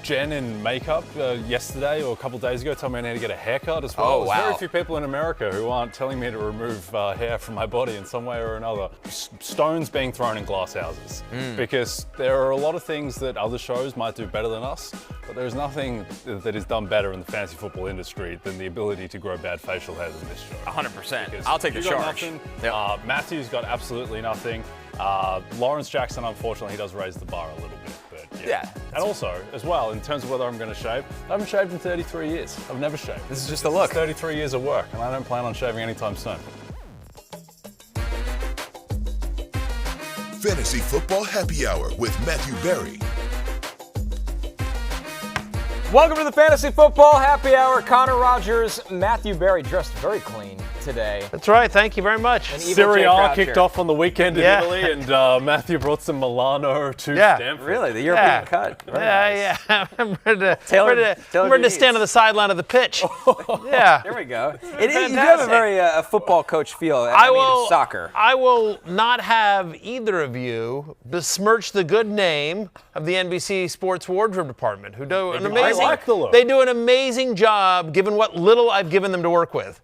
Jen in makeup yesterday or a couple days ago told me I need to get a haircut as well. Oh, wow. There's very few people in America who aren't telling me to remove hair from my body in some way or another. Stones being thrown in glass houses. Because there are a lot of things that other shows might do better than us, but there's nothing that is done better in the fantasy football industry than the ability to grow bad facial hair than this show. 100%. I'll take the charge. Yep. Matthew's got absolutely nothing. Lawrence Jackson, unfortunately, he does raise the bar a little bit. But yeah. And also, as well, in terms of whether I'm going to shave, I haven't shaved in 33 years. I've never shaved. This is just a look. 33 years of work, and I don't plan on shaving anytime soon. Fantasy Football Happy Hour with Matthew Berry. Welcome to the Fantasy Football Happy Hour. Connor Rogers, Matthew Berry, dressed very clean today. That's right. Thank you very much. Serie A kicked off on the weekend in Italy, and Matthew brought some Milano to Stanford. Really? The European cut? Yeah. I'm ready to stand on the sideline of the pitch. Yeah. There we go. You do have a very football coach feel. Soccer. I will not have either of you besmirch the good name of the NBC Sports Wardrobe Department, who do an amazing. I like the look. They do an amazing job, given what little I've given them to work with.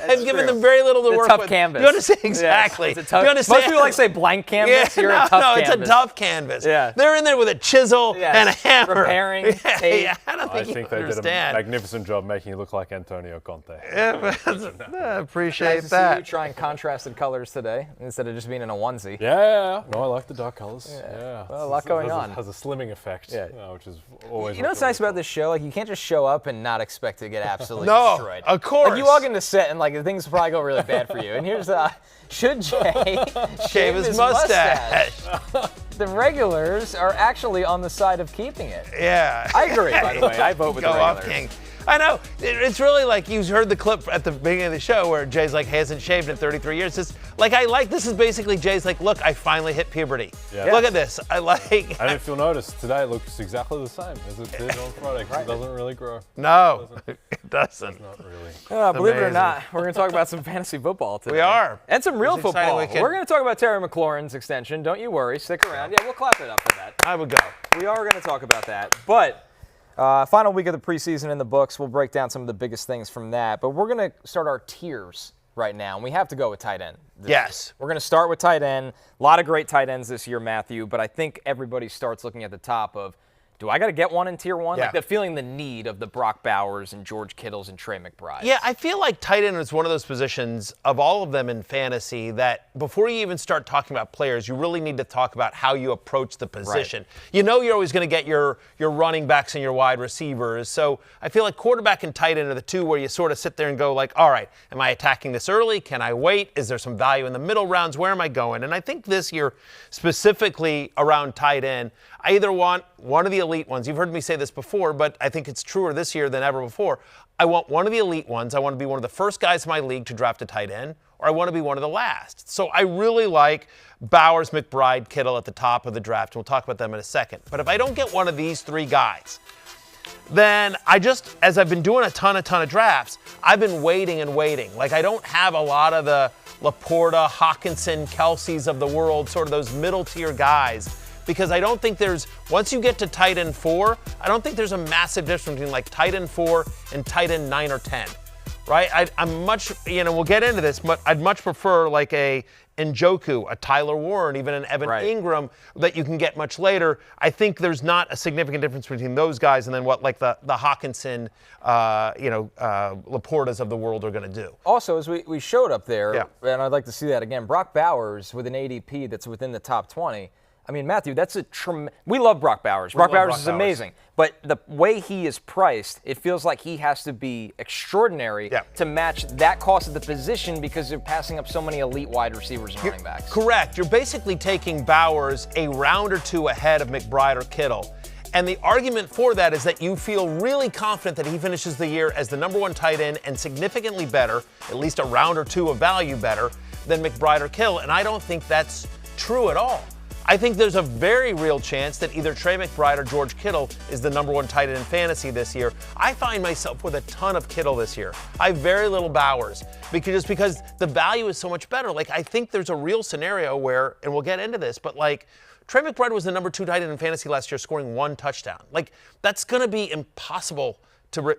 I've given them very little to work with. Tough canvas. You understand? Exactly. It's a tough, most people like say blank canvas. You're a tough canvas. It's a tough canvas. Yeah. Thir in there with a chisel and a hammer. Repairing tape. I think they did a magnificent job making you look like Antonio Conte. Yeah, I appreciate nice that. To see you trying contrasted colors today instead of just being in a onesie. Yeah. No, I like the dark colors. Yeah. Well, a lot going on. Has a slimming effect, which is always. You know what's nice about this show? Like, you can't just show up and not expect to get absolutely destroyed. Of course. Like, you walk into set and like things probably go really bad for you. And here's should Jay shave his mustache? The regulars are actually on the side of keeping it. Yeah. I agree, by the way. I vote with the regulars. Off, King. I know. It's really like you heard the clip at the beginning of the show where Jay's like, hasn't shaved in 33 years. This is basically Jay's like, look, I finally hit puberty. Yeah. Look at this. I don't know if you'll notice, today it looks exactly the same as it did on Friday. It doesn't really grow. No, it doesn't. Not really. Believe it or not, we're going to talk about some fantasy football today. We are. And some real football. We're going to talk about Terry McLaurin's extension. Don't you worry. Stick around. Yeah, we'll clap it up for that. I would go. We are going to talk about that. But final week of the preseason in the books. We'll break down some of the biggest things from that. But we're going to start our tiers right now, and we have to go with tight end. Yes. We're going to start with tight end. A lot of great tight ends this year, Matthew, but I think everybody starts looking at the top of, do I got to get one in tier one? Yeah. Like the feeling the need of the Brock Bowers and George Kittles and Trey McBride. Yeah, I feel like tight end is one of those positions of all of them in fantasy that before you even start talking about players, you really need to talk about how you approach the position. Right. You know you're always going to get your running backs and your wide receivers. So I feel like quarterback and tight end are the two where you sort of sit there and go like, all right, am I attacking this early? Can I wait? Is there some value in the middle rounds? Where am I going? And I think this year, specifically around tight end, I either want one of the elite ones. You've heard me say this before, but I think it's truer this year than ever before. I want one of the elite ones. I want to be one of the first guys in my league to draft a tight end, or I want to be one of the last. So I really like Bowers, McBride, Kittle at the top of the draft. We'll talk about them in a second. But if I don't get one of these three guys, then as I've been doing a ton of drafts, I've been waiting and waiting. Like I don't have a lot of the LaPorta, Hockenson, Kelce's of the world, sort of those middle tier guys. Because I don't think once you get to tight end 4, I don't think there's a massive difference between like tight end 4 and tight end 9 or 10, right? I'm much, we'll get into this, but I'd much prefer like a Njoku, a Tyler Warren, even an Evan Engram that you can get much later. I think there's not a significant difference between those guys and then what like the Hockenson, LaPortas of the world are going to do. Also, as we showed up there, and I'd like to see that again, Brock Bowers with an ADP that's within the top 20. I mean, Matthew, that's we love Brock Bowers. Brock Bowers is amazing. But the way he is priced, it feels like he has to be extraordinary to match that cost of the position because they're passing up so many elite wide receivers and running backs. Correct. You're basically taking Bowers a round or two ahead of McBride or Kittle. And the argument for that is that you feel really confident that he finishes the year as the number one tight end and significantly better, at least a round or two of value better, than McBride or Kittle. And I don't think that's true at all. I think there's a very real chance that either Trey McBride or George Kittle is the number one tight end in fantasy this year. I find myself with a ton of Kittle this year. I have very little Bowers because the value is so much better. Like I think there's a real scenario where, and we'll get into this, but like Trey McBride was the number 2 tight end in fantasy last year, scoring 1 touchdown. Like, that's going to be impossible to,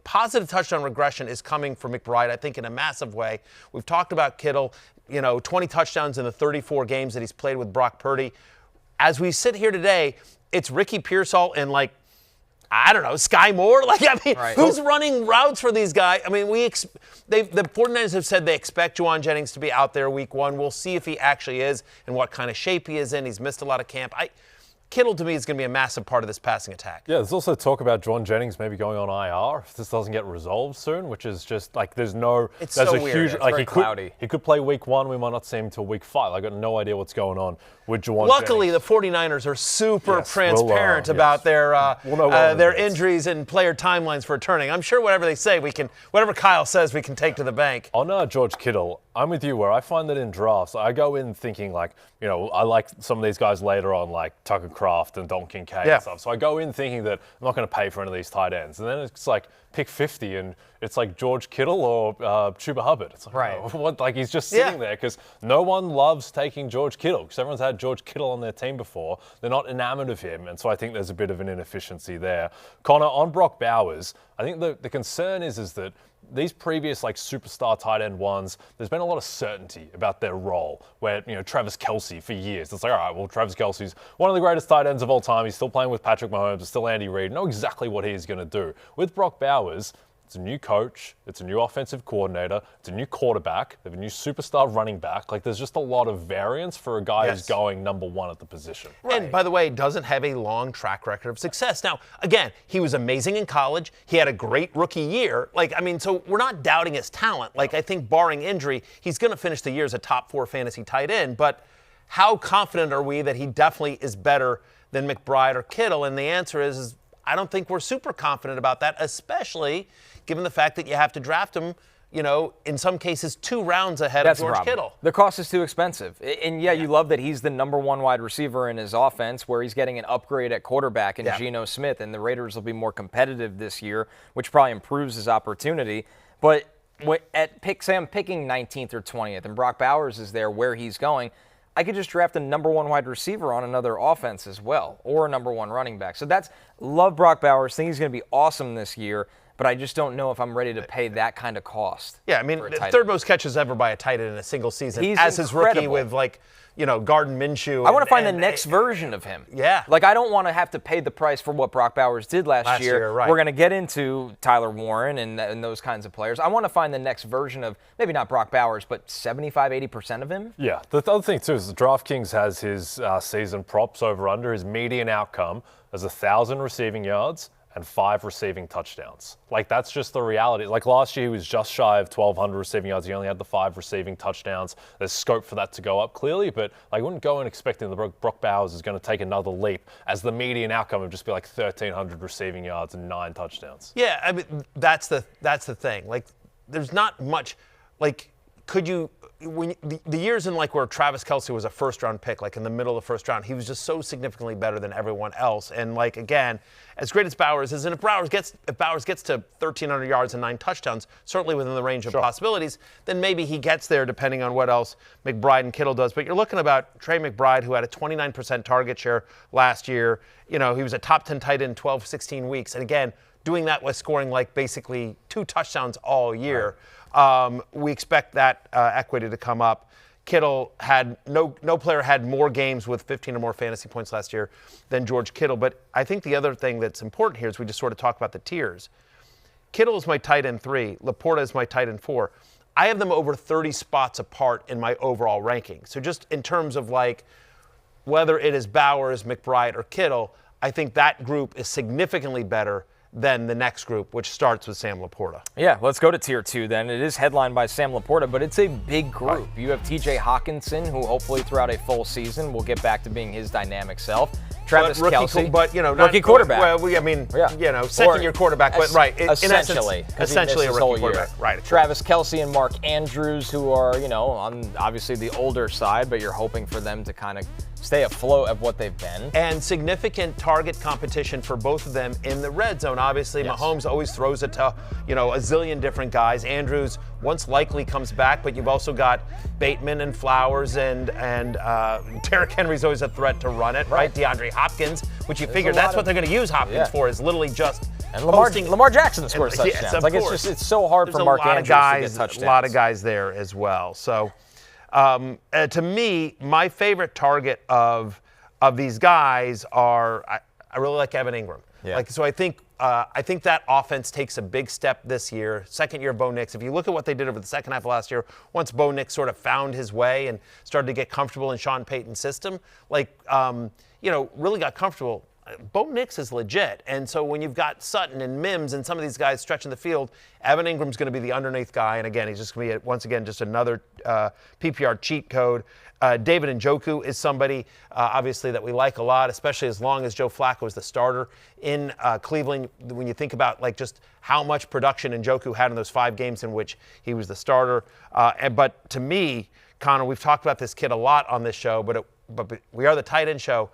positive touchdown regression is coming for McBride, I think, in a massive way. We've talked about Kittle, 20 touchdowns in the 34 games that he's played with Brock Purdy. As we sit here today, it's Ricky Pearsall and, I don't know, Sky Moore? Who's running routes for these guys? I mean, the 49ers have said they expect Juwan Jennings to be out there week 1. We'll see if he actually is and what kind of shape he is in. He's missed a lot of camp. Kittle, to me, is going to be a massive part of this passing attack. Yeah, there's also talk about Juwan Jennings maybe going on IR if this doesn't get resolved soon, which is just It's so weird. It's very cloudy. He could play week 1. We might not see him until week 5. I got no idea what's going on with Juwan Luckily, Jennings. the 49ers are super transparent about their injuries and player timelines for returning. I'm sure whatever they say, whatever Kyle says, we can take to the bank. On George Kittle, I'm with you where I find that in drafts, I go in thinking I like some of these guys later on, like Tucker Kraft and Dalton Kincaid and stuff. So I go in thinking that I'm not going to pay for any of these tight ends. And then it's like pick 50 and it's like George Kittle or Chuba Hubbard. It's like, he's just sitting there because no one loves taking George Kittle because everyone's had George Kittle on their team before. They're not enamored of him. And so I think there's a bit of an inefficiency there. Connor, on Brock Bowers, I think the concern is that these previous superstar tight end ones, there's been a lot of certainty about their role where, Travis Kelce for years, it's like, all right, well, Travis Kelce's one of the greatest tight ends of all time. He's still playing with Patrick Mahomes. It's still Andy Reid. Know exactly what he's going to do. With Brock Bowers, it's a new coach. It's a new offensive coordinator. It's a new quarterback. They have a new superstar running back. There's just a lot of variance for a guy who's going number 1 at the position. Right. And by the way, doesn't have a long track record of success. Now, again, he was amazing in college. He had a great rookie year. So we're not doubting his talent. I think barring injury, he's going to finish the year as a top 4 fantasy tight end. But how confident are we that he definitely is better than McBride or Kittle? And the answer is I don't think we're super confident about that, especially given the fact that you have to draft him, in some cases 2 rounds ahead of George Kittle. The cost is too expensive. And you love that he's the number 1 wide receiver in his offense where he's getting an upgrade at quarterback in Jonnu Smith, and the Raiders will be more competitive this year, which probably improves his opportunity. But say I'm picking 19th or 20th, and Brock Bowers is there where he's going, I could just draft a number 1 wide receiver on another offense as well, or a number 1 running back. So love Brock Bowers. Think he's going to be awesome this year. But I just don't know if I'm ready to pay that kind of cost. Yeah, I mean, third most catches ever by a tight end in a single season. He's as his rookie incredible. with Gardner Minshew. I want to find the next version of him. Yeah. I don't want to have to pay the price for what Brock Bowers did last year. Right. We're going to get into Tyler Warren and those kinds of players. I want to find the next version of, maybe not Brock Bowers, but 75-80% of him. Yeah. The other thing, too, is DraftKings has his season props over under. His median outcome as 1,000 receiving yards and 5 receiving touchdowns. That's just the reality. Last year, he was just shy of 1,200 receiving yards. He only had the 5 receiving touchdowns. There's scope for that to go up, clearly, but I wouldn't go in expecting that Brock Bowers is going to take another leap as the median outcome would just be 1,300 receiving yards and 9 touchdowns. Yeah, I mean, that's the thing. There's not much, could you, when the years in where Travis Kelce was a first-round pick, in the middle of the first round, he was just so significantly better than everyone else. And again, as great as Bowers is, and if Bowers gets to 1,300 yards and 9 touchdowns, certainly within the range of possibilities, then maybe he gets there depending on what else McBride and Kittle does. But you're looking about Trey McBride, who had a 29% target share last year. He was a top 10 tight end in 12, 16 weeks. And again, doing that with scoring basically 2 touchdowns all year. Right. We expect that equity to come up. Kittle had no player had more games with 15 or more fantasy points last year than George Kittle. But I think the other thing that's important here is we just sort of talk about the tiers. Kittle is my tight end 3. LaPorta is my tight end 4. I have them over 30 spots apart in my overall ranking. So just in terms of whether it is Bowers, McBride, or Kittle, I think that group is significantly better than the next group, which starts with Sam LaPorta. Yeah, let's go to Tier 2 then. It is headlined by Sam LaPorta, but it's a big group. You have TJ Hockenson, who hopefully throughout a full season will get back to being his dynamic self. Travis Kelce, rookie quarterback. Second-year quarterback, but essentially a rookie quarterback. Right. Travis Kelce and Mark Andrews, who are, on obviously the older side, but you're hoping for them to kind of stay afloat of what they've been. And significant target competition for both of them in the red zone. Obviously, Mahomes always throws it to, a zillion different guys. Andrews once likely comes back, but you've also got Bateman and Flowers and Derrick Henry's always a threat to run it, right? DeAndre Hopkins, which you figure that's what they're going to use Hopkins for, is literally just and Lamar Jackson scores touchdowns. Yes, it's so hard for Mark Andrews to get touchdowns. A lot of guys there as well. So to me, my favorite target of these guys are I really like Evan Engram. Yeah. So I think that offense takes a big step this year. Second year, Bo Nix. If you look at what they did over the second half of last year, once Bo Nix sort of found his way and started to get comfortable in Sean Payton's system, really got comfortable. Bo Nix is legit. And so when you've got Sutton and Mims and some of these guys stretching the field, Evan Ingram's going to be the underneath guy. And again, he's just going to be, once again, just another PPR cheat code. David Njoku is somebody, obviously, that we like a lot, especially as long as Joe Flacco is the starter in Cleveland. When you think about just how much production Njoku had in those 5 games in which he was the starter. But to me, Connor, we've talked about this kid a lot on this show, but we are the tight end show.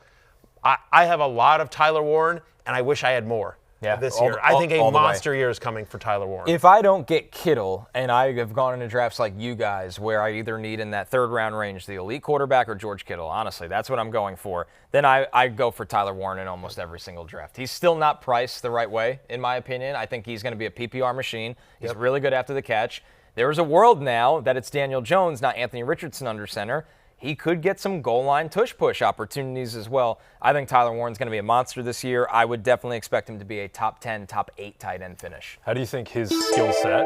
I have a lot of Tyler Warren, and I wish I had more this year. I think a monster year is coming for Tyler Warren. If I don't get Kittle, and I have gone into drafts like you guys, where I either need in that third-round range the elite quarterback or George Kittle, honestly, that's what I'm going for, then I go for Tyler Warren in almost every single draft. He's still not priced the right way, in my opinion. I think he's going to be a PPR machine. He's really good after the catch. There's a world now that it's Daniel Jones, not Anthony Richardson under center. He could get some goal line tush-push opportunities as well. I think Tyler Warren's going to be a monster this year. I would definitely expect him to be a top 10, top 8 tight end finish. How do you think his skill set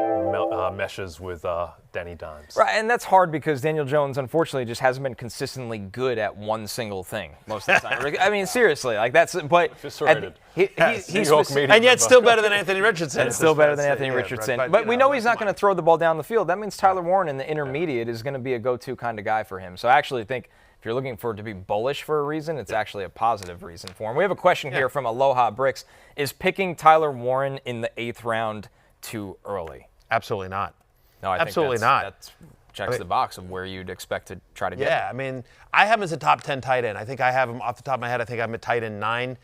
meshes with Danny Dimes? Right, and that's hard because Daniel Jones, unfortunately, just hasn't been consistently good at one single thing most of the time. I mean, seriously, but eviscerated. He's and yet still better than Anthony Richardson. And still better than Anthony Richardson. But we know he's not going to throw the ball down the field. That means Tyler Warren in the intermediate is going to be a go-to kind of guy for him. So I actually think if you're looking for it to be bullish for a reason, it's actually a positive reason for him. We have a question here from Aloha Bricks. Is picking Tyler Warren in the 8th round too early? Absolutely not. No, I absolutely think not. That checks the box of where you'd expect to try to get. Yeah, I mean, I have him as a top 10 tight end. I think I have him off the top of my head. I think I'm at tight end 9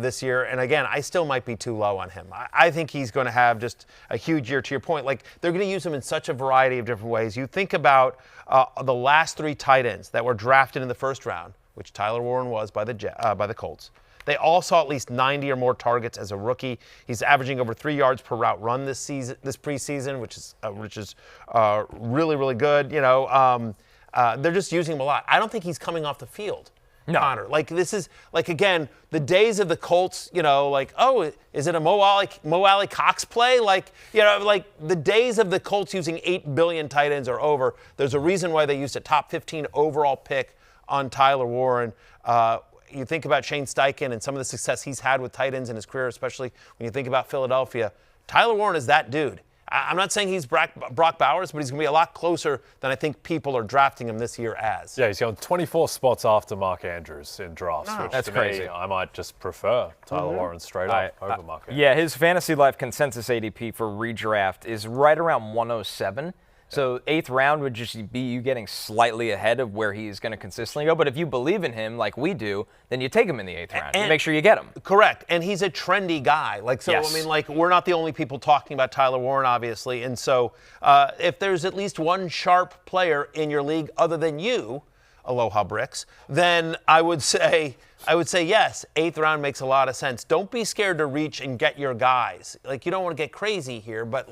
this year. And again, I still might be too low on him. I think he's going to have just a huge year. To your point, they're going to use him in such a variety of different ways. You think about the last 3 tight ends that were drafted in the first round, which Tyler Warren was by the Colts. They all saw at least 90 or more targets as a rookie. He's averaging over 3 yards per route run this preseason, which is really, really good. They're just using him a lot. I don't think he's coming off the field. No. Connor. This is, again, the days of the Colts, is it a Mo Alley Cox play? The days of the Colts using 8 billion tight ends are over. There's a reason why they used a top 15 overall pick on Tyler Warren. You think about Shane Steichen and some of the success he's had with tight ends in his career, especially when you think about Philadelphia. Tyler Warren is that dude. I'm not saying he's Brock Bowers, but he's going to be a lot closer than I think people are drafting him this year as. Yeah, he's going 24 spots after Mark Andrews in drafts, which that's to crazy. me, I might just prefer Tyler Warren straight up over Mark Andrews. Yeah, his Fantasy Life consensus ADP for redraft is right around 107. So 8th round would just be you getting slightly ahead of where he's going to consistently go. But if you believe in him like we do, then you take him in the 8th round. And make sure you get him. Correct. And he's a trendy guy. We're not the only people talking about Tyler Warren, obviously. And so if there's at least one sharp player in your league other than you, Aloha Bricks, then I would say yes, 8th round makes a lot of sense. Don't be scared to reach and get your guys. You don't want to get crazy here, but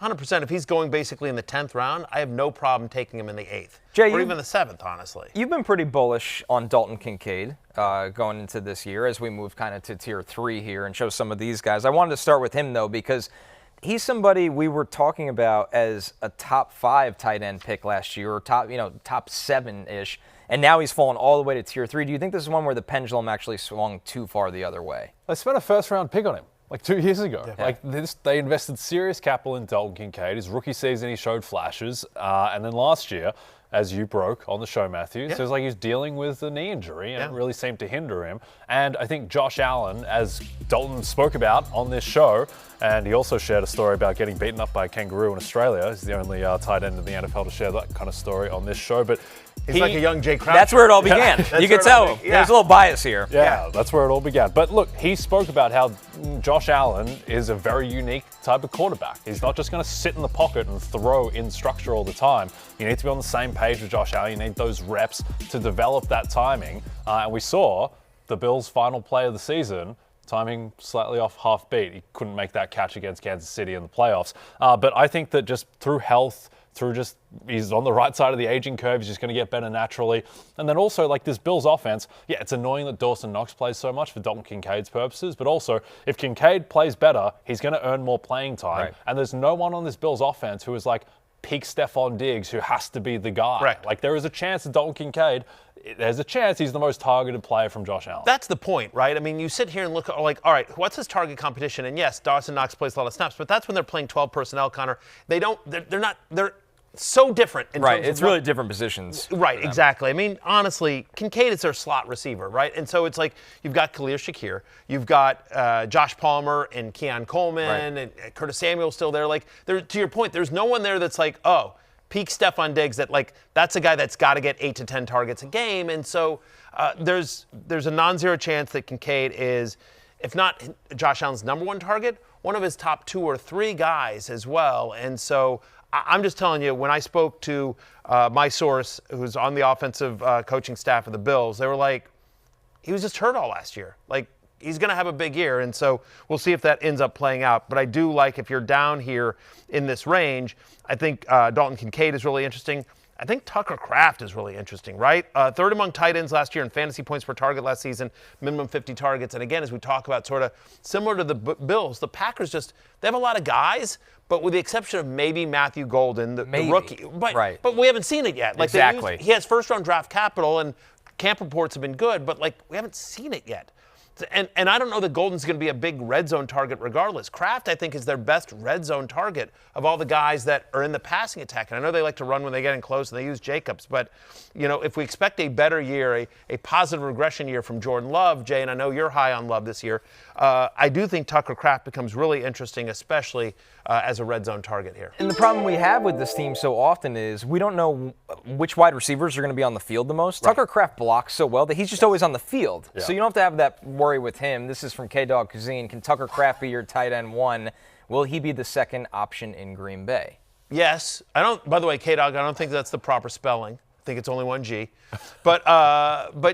100%, if he's going basically in the 10th round, I have no problem taking him in the 8th. Or even the 7th, honestly. You've been pretty bullish on Dalton Kincaid going into this year as we move kind of to tier 3 here and show some of these guys. I wanted to start with him, though, because he's somebody we were talking about as a top 5 tight end pick last year, or top 7-ish, and now he's fallen all the way to tier 3. Do you think this is one where the pendulum actually swung too far the other way? I spent a first-round pick on him. 2 years ago. Yeah. They invested serious capital in Dalton Kincaid. His rookie season, he showed flashes. And then last year, as you broke on the show, Matthew, so it was like he was dealing with a knee injury, and it really seemed to hinder him. And I think Josh Allen, as Dalton spoke about on this show, and he also shared a story about getting beaten up by a kangaroo in Australia. He's the only tight end in the NFL to share that kind of story on this show. But He's like a young Jay Kraft. That's where it all began. You can tell. There's a little bias here. Yeah, that's where it all began. But look, he spoke about how Josh Allen is a very unique type of quarterback. He's not just going to sit in the pocket and throw in structure all the time. You need to be on the same page with Josh Allen. You need those reps to develop that timing. And we saw the Bills' final play of the season, timing slightly off half beat. He couldn't make that catch against Kansas City in the playoffs. But I think that just through health, he's on the right side of the aging curve. He's just going to get better naturally. And then also, like this Bills offense, yeah, it's annoying that Dawson Knox plays so much for Dalton Kincaid's purposes. But also, if Kincaid plays better, he's going to earn more playing time. Right. And there's no one on this Bills offense who is like peak Stephon Diggs, who has to be the guy. Right. Like there is a chance that Dalton Kincaid, there's a chance he's the most targeted player from Josh Allen. That's the point, right? I mean, you sit here and look like, all right, what's his target competition? And yes, Dawson Knox plays a lot of snaps, but that's when they're playing 12 personnel, Connor. They're so different. It's really different positions. Right, exactly. I mean, honestly, Kincaid is their slot receiver, right? And so it's like you've got Khalil Shakir, you've got Josh Palmer and Keon Coleman, and Curtis Samuel still there. Like, to your point, there's no one there that's like, oh, peak Stephon Diggs, that's a guy that's got to get 8 to 10 targets a game. And so there's a non-zero chance that Kincaid is, if not Josh Allen's number one target, one of his top 2 or 3 guys as well. And so I'm just telling you, when I spoke to my source, who's on the offensive coaching staff of the Bills, they were like, he was just hurt all last year. Like, he's going to have a big year, and so we'll see if that ends up playing out. But I do like, if you're down here in this range, I think Dalton Kincaid is really interesting. I think Tucker Kraft is really interesting, right? Third among tight ends last year in fantasy points per target last season, minimum 50 targets. And again, as we talk about, sort of similar to the Bills, the Packers they have a lot of guys, but with the exception of maybe Matthew Golden, the rookie. But we haven't seen it yet. Like exactly. He has first-round draft capital, and camp reports have been good, but we haven't seen it yet. And I don't know that Golden's going to be a big red zone target regardless. Kraft, I think, is their best red zone target of all the guys that are in the passing attack. And I know they like to run when they get in close and they use Jacobs. But, if we expect a better year, a positive regression year from Jordan Love, Jay, and I know you're high on Love this year, I do think Tucker Kraft becomes really interesting, especially as a red zone target here. And the problem we have with this team so often is we don't know which wide receivers are going to be on the field the most. Right. Tucker Kraft blocks so well that he's just always on the field. Yeah. So you don't have to have that worry with him. This is from K-Dog Cuisine. Can Tucker Kraft be your tight end 1? Will he be the second option in Green Bay? Yes. By the way, K-Dog, I don't think that's the proper spelling. I think it's only 1 G. But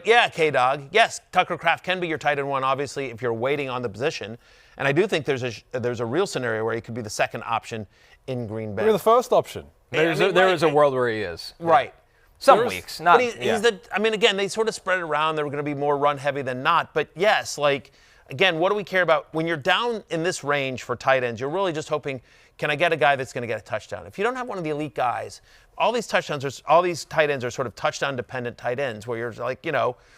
yeah, K-Dog, yes, Tucker Kraft can be your tight end 1, obviously, if you're waiting on the position. And I do think there's a real scenario where he could be the second option in Green Bay. Maybe the first option. There is a world where he is. Right. Some weeks, not. But again, they sort of spread it around. They were going to be more run heavy than not. But yes, again, what do we care about? When you're down in this range for tight ends, you're really just hoping, can I get a guy that's going to get a touchdown? If you don't have one of the elite guys, all these tight ends are sort of touchdown-dependent tight ends where you're like,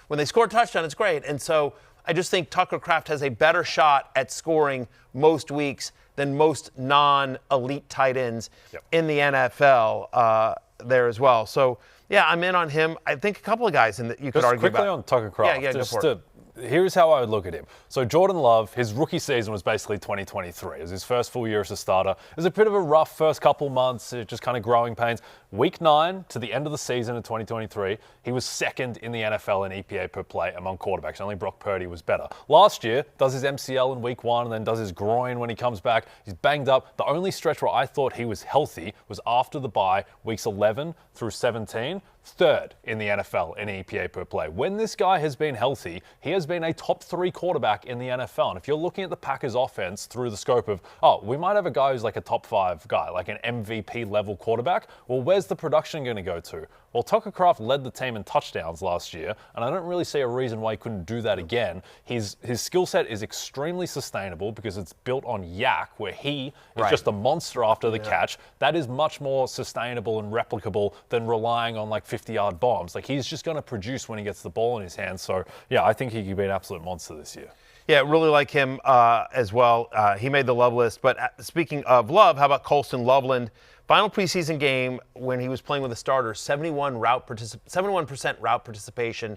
when they score a touchdown, it's great. And so I just think Tucker Kraft has a better shot at scoring most weeks than most non-elite tight ends in the NFL there as well. So, yeah, I'm in on him. I think a couple of guys you could argue about. Quickly on Tucker Kraft. Yeah, go for it. Here's how I would look at him. So Jordan Love, his rookie season was basically 2023. It was his first full year as a starter. It was a bit of a rough first couple months, just kind of growing pains. Week 9 to the end of the season in 2023, he was second in the NFL in EPA per play among quarterbacks. Only Brock Purdy was better. Last year, does his MCL in week 1 and then does his groin when he comes back. He's banged up. The only stretch where I thought he was healthy was after the bye, weeks 11 through 17. Third in the NFL in EPA per play. When this guy has been healthy, he has been a top 3 quarterback in the NFL. And if you're looking at the Packers offense through the scope of, we might have a guy who's like a top 5 guy, like an MVP level quarterback, well, where's the production going to go to? Well, Tucker Kraft led the team in touchdowns last year, and I don't really see a reason why he couldn't do that again. His skill set is extremely sustainable because it's built on yak, where he is just a monster after the catch. That is much more sustainable and replicable than relying on 50-yard bombs. He's just going to produce when he gets the ball in his hands. So, yeah, I think he could be an absolute monster this year. Yeah, really like him as well. He made the Love list. But speaking of Love, how about Colston Loveland? Final preseason game when he was playing with the starters, 71% route participation.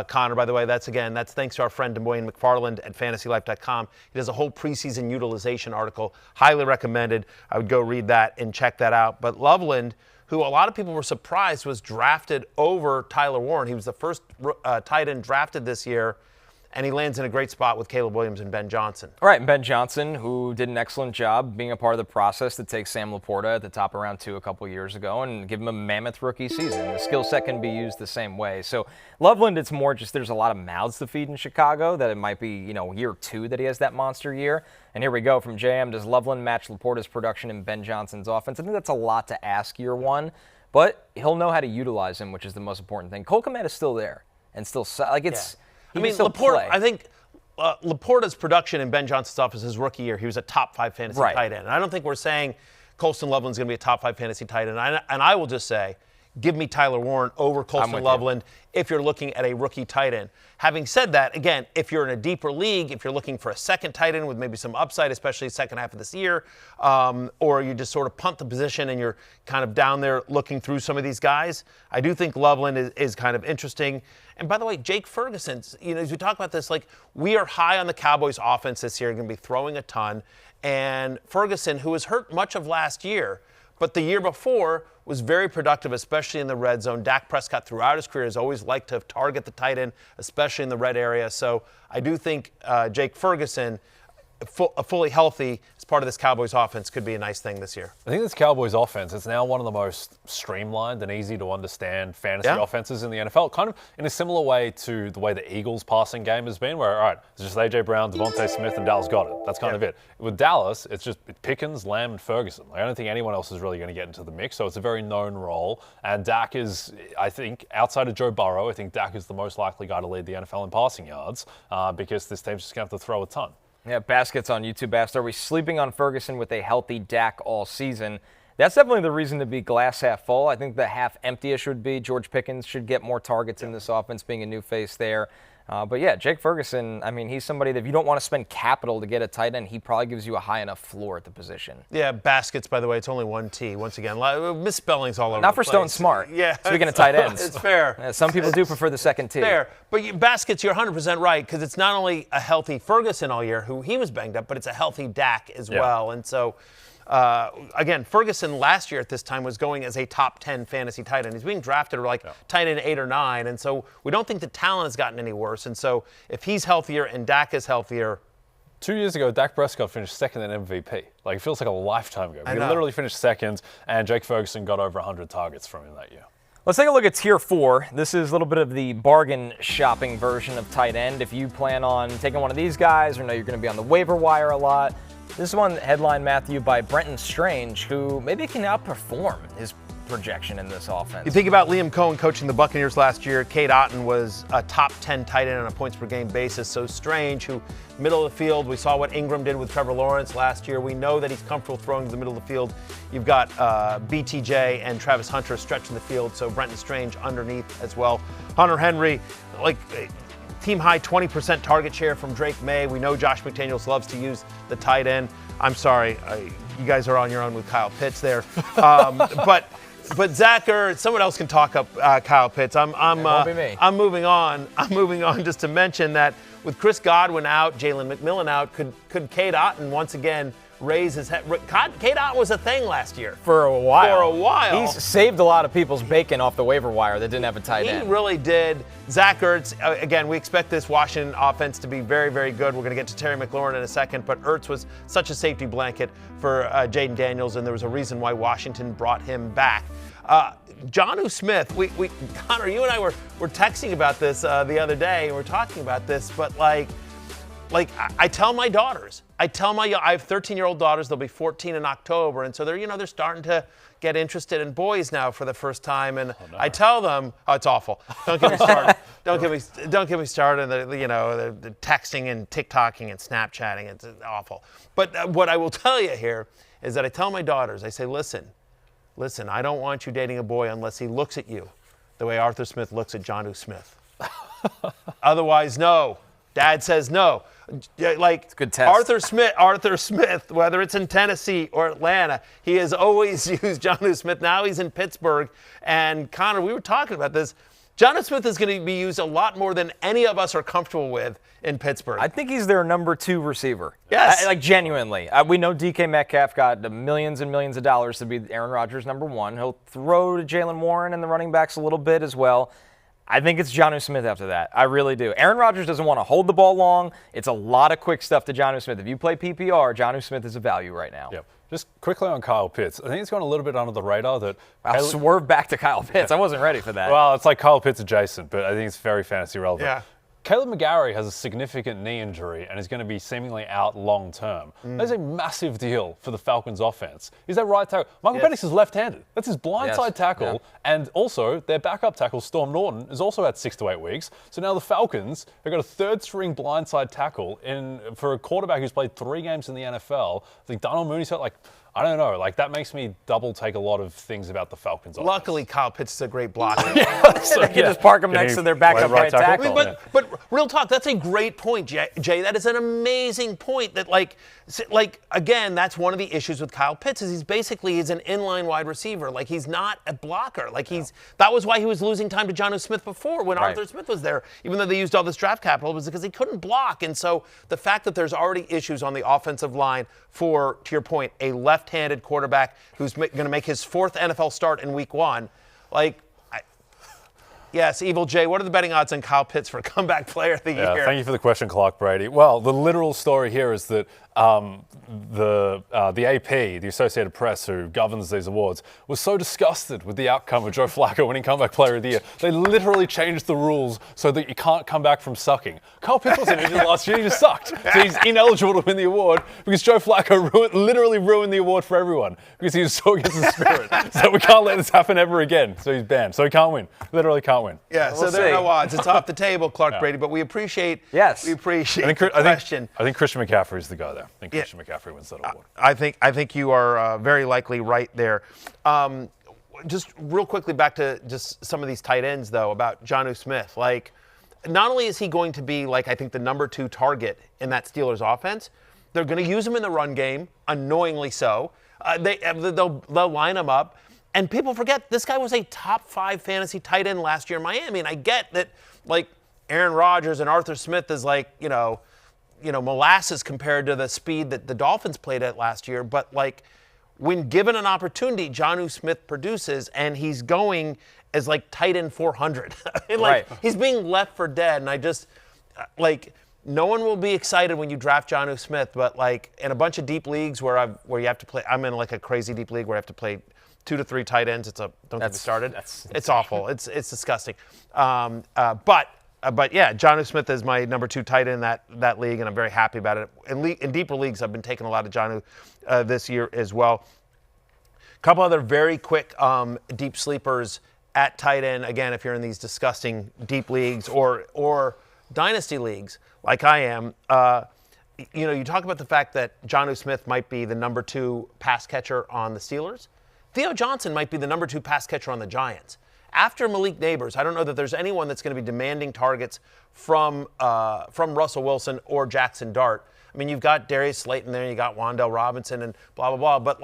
Connor, by the way, that's thanks to our friend Dwayne McFarland at FantasyLife.com. He does a whole preseason utilization article. Highly recommended. I would go read that and check that out. But Loveland, who a lot of people were surprised was drafted over Tyler Warren. He was the first tight end drafted this year, and he lands in a great spot with Caleb Williams and Ben Johnson. All right, and Ben Johnson, who did an excellent job being a part of the process to take Sam LaPorta at the top of round 2 a couple years ago and give him a mammoth rookie season. The skill set can be used the same way. So Loveland, it's more just there's a lot of mouths to feed in Chicago, that it might be, year 2 that he has that monster year. And here we go from JM. Does Loveland match LaPorta's production in Ben Johnson's offense? I think that's a lot to ask year 1, but he'll know how to utilize him, which is the most important thing. Cole Kmet is still there and still it's. I mean, LaPorta, I think LaPorta's production in Ben Johnson's offense his rookie year, he was a top 5 fantasy tight end. And I don't think we're saying Colston Loveland's going to be a top 5 fantasy tight end. And I will just say, give me Tyler Warren over Colston Loveland if you're looking at a rookie tight end. Having said that, again, if you're in a deeper league, if you're looking for a second tight end with maybe some upside, especially second half of this year, or you just sort of punt the position and you're kind of down there looking through some of these guys, I do think Loveland is kind of interesting. And by the way, Jake Ferguson, as we talk about this, we are high on the Cowboys offense this year, going to be throwing a ton. And Ferguson, who was hurt much of last year, but the year before was very productive, especially in the red zone. Dak Prescott throughout his career has always liked to target the tight end, especially in the red area. So I do think Jake Ferguson, fully healthy as part of this Cowboys offense, could be a nice thing this year. I think this Cowboys offense is now one of the most streamlined and easy to understand fantasy offenses in the NFL, kind of in a similar way to the way the Eagles passing game has been, where, all right, it's just A.J. Brown, Devontae Smith, and Dallas Goedert. That's kind of it. With Dallas, it's just Pickens, Lamb, and Ferguson. I don't think anyone else is really going to get into the mix, so it's a very known role. And Dak is, I think, outside of Joe Burrow, I think Dak is the most likely guy to lead the NFL in passing yards because this team's just going to have to throw a ton. Yeah, Baskets on YouTube asked, are we sleeping on Ferguson with a healthy Dak all season? That's definitely the reason to be glass half full. I think the half empty-ish would be George Pickens should get more targets in this offense, being a new face there. But yeah, Jake Ferguson, I mean, he's somebody that if you don't want to spend capital to get a tight end, he probably gives you a high enough floor at the position. Yeah, Baskets, by the way, it's only 1 T. Once again, misspellings all over Not the for place. Stone Smart. Yeah. Speaking of tight ends. It's fair. Yeah, some people do prefer the second T. Fair. But Baskets, you're 100% right, because it's not only a healthy Ferguson all year, who he was banged up, but it's a healthy Dak as well. And so, again, Ferguson last year at this time was going as a top 10 fantasy tight end. He's being drafted tight end 8 or 9, and so we don't think the talent has gotten any worse. And so if he's healthier and Dak is healthier. 2 years ago, Dak Prescott finished second in MVP. It feels like a lifetime ago. He literally finished second, and Jake Ferguson got over 100 targets from him that year. Let's take a look at Tier 4. This is a little bit of the bargain shopping version of tight end. If you plan on taking one of these guys or know you're going to be on the waiver wire a lot, this is one headline, Matthew, by Brenton Strange, who maybe can outperform his projection in this offense. You think about Liam Cohen coaching the Buccaneers last year. Cade Otton was a top 10 tight end on a points per game basis. So Strange, who middle of the field, we saw what Engram did with Trevor Lawrence last year. We know that he's comfortable throwing to the middle of the field. You've got BTJ and Travis Hunter stretching the field. So Brenton Strange underneath as well. Hunter Henry, team high 20% target share from Drake May. We know Josh McDaniels loves to use the tight end. I'm sorry, you guys are on your own with Kyle Pitts there. But Zach Ertz, someone else can talk up Kyle Pitts. I'm moving on. I'm moving on just to mention that with Chris Godwin out, Jalen McMillan out, could Cade Otton once again raise his head? Cade Otton was a thing last year. For a while. He's saved a lot of people's bacon off the waiver wire that didn't have a tight end. He really did. Zach Ertz, again, we expect this Washington offense to be very, very good. We're going to get to Terry McLaurin in a second, but Ertz was such a safety blanket for Jaden Daniels, and there was a reason why Washington brought him back. Jonnu Smith, Connor, you and I were texting about this the other day, and we're talking about this, but I tell my daughters, I have 13-year-old daughters. They'll be 14 in October, and so they're starting to get interested in boys now for the first time. And I tell them, it's awful. Don't get me started. Don't get me started. The texting and TikToking and Snapchatting. It's awful. But what I will tell you here is that I tell my daughters, I say, listen, I don't want you dating a boy unless he looks at you the way Arthur Smith looks at Jonnu Smith. Otherwise, no. Dad says no. It's a good test. Arthur Smith, whether it's in Tennessee or Atlanta, he has always used Jonnu Smith. Now he's in Pittsburgh. And Connor, we were talking about this. Jonnu Smith is going to be used a lot more than any of us are comfortable with in Pittsburgh. I think he's their number 2 receiver. Yes. Like, genuinely. We know DK Metcalf got millions and millions of dollars to be Aaron Rodgers' number 1. He'll throw to Jalen Warren and the running backs a little bit as well. I think it's Jonnu Smith after that. I really do. Aaron Rodgers doesn't want to hold the ball long. It's a lot of quick stuff to Jonnu Smith. If you play PPR, Jonnu Smith is a value right now. Yep. Just quickly on Kyle Pitts. I think it's gone a little bit under the radar that... I'll swerve back to Kyle Pitts. I wasn't ready for that. Well, it's like Kyle Pitts adjacent, but I think it's very fantasy relevant. Yeah. Caleb McGarry has a significant knee injury and is going to be seemingly out long term. That's a massive deal for the Falcons offense. Is that right tackle? Michael Penix is left-handed. That's his blindside tackle. Yeah. And also, their backup tackle, Storm Norton, is also at 6 to 8 weeks. So now the Falcons have got a third-string blindside tackle for a quarterback who's played 3 games in the NFL. I think Darnell Mooney's got I don't know. That makes me double take a lot of things about the Falcons. Luckily, Kyle Pitts is a great blocker. So they can just park him next to their backup right tackle. But real talk, that's a great point, Jay. That is an amazing point. That again, that's one of the issues with Kyle Pitts is he's an inline wide receiver. He's not a blocker. That was why he was losing time to Jonnu Smith before when Arthur Smith was there. Even though they used all this draft capital, it was because he couldn't block. And so the fact that there's already issues on the offensive line for, to your point, a left-handed quarterback who's going to make his 4th NFL start in week 1. Yes, Evil Jay, what are the betting odds on Kyle Pitts for comeback player of the year? Thank you for the question, Clark Brady. Well, the literal story here is that the AP, the Associated Press, who governs these awards, was so disgusted with the outcome of Joe Flacco winning comeback player of the year. They literally changed the rules so that you can't come back from sucking. Kyle Pitts wasn't injured last year, he just sucked. So he's ineligible to win the award because Joe Flacco literally ruined the award for everyone because he was so against the spirit. So we can't let this happen ever again. So he's banned. So he can't win. Literally can't win. Yeah, so there are no odds. It's off the table, Clark Brady, but we appreciate the question. I think Christian McCaffrey's the guy there. I think Christian McCaffrey wins that award. I think you are very likely right there. Just real quickly back to just some of these tight ends, though, about Jonnu Smith. Not only is he going to be, I think, the number 2 target in that Steelers offense, they're going to use him in the run game, annoyingly so. They'll line him up. And people forget this guy was a top 5 fantasy tight end last year in Miami. And I get that, Aaron Rodgers and Arthur Smith is molasses compared to the speed that the Dolphins played at last year. But when given an opportunity, Jonnu Smith produces, and he's going as tight end 400. He's being left for dead. And I just no one will be excited when you draft Jonnu Smith. But in a bunch of deep leagues where you have to play, I'm in a crazy deep league where I have to play 2 to 3 tight ends. Don't get me started. It's awful. It's disgusting. But yeah, Jonnu Smith is my number 2 tight end in that league, and I'm very happy about it. In deeper leagues, I've been taking a lot of Jonnu this year as well. A couple other very quick deep sleepers at tight end. Again, if you're in these disgusting deep leagues or dynasty leagues like I am, you talk about the fact that Jonnu Smith might be the number 2 pass catcher on the Steelers. Theo Johnson might be the number 2 pass catcher on the Giants. After Malik Neighbors, I don't know that there's anyone that's going to be demanding targets from Russell Wilson or Jackson Dart. I mean, you've got Darius Slayton there, you got Wan'Dale Robinson and blah, blah, blah. But,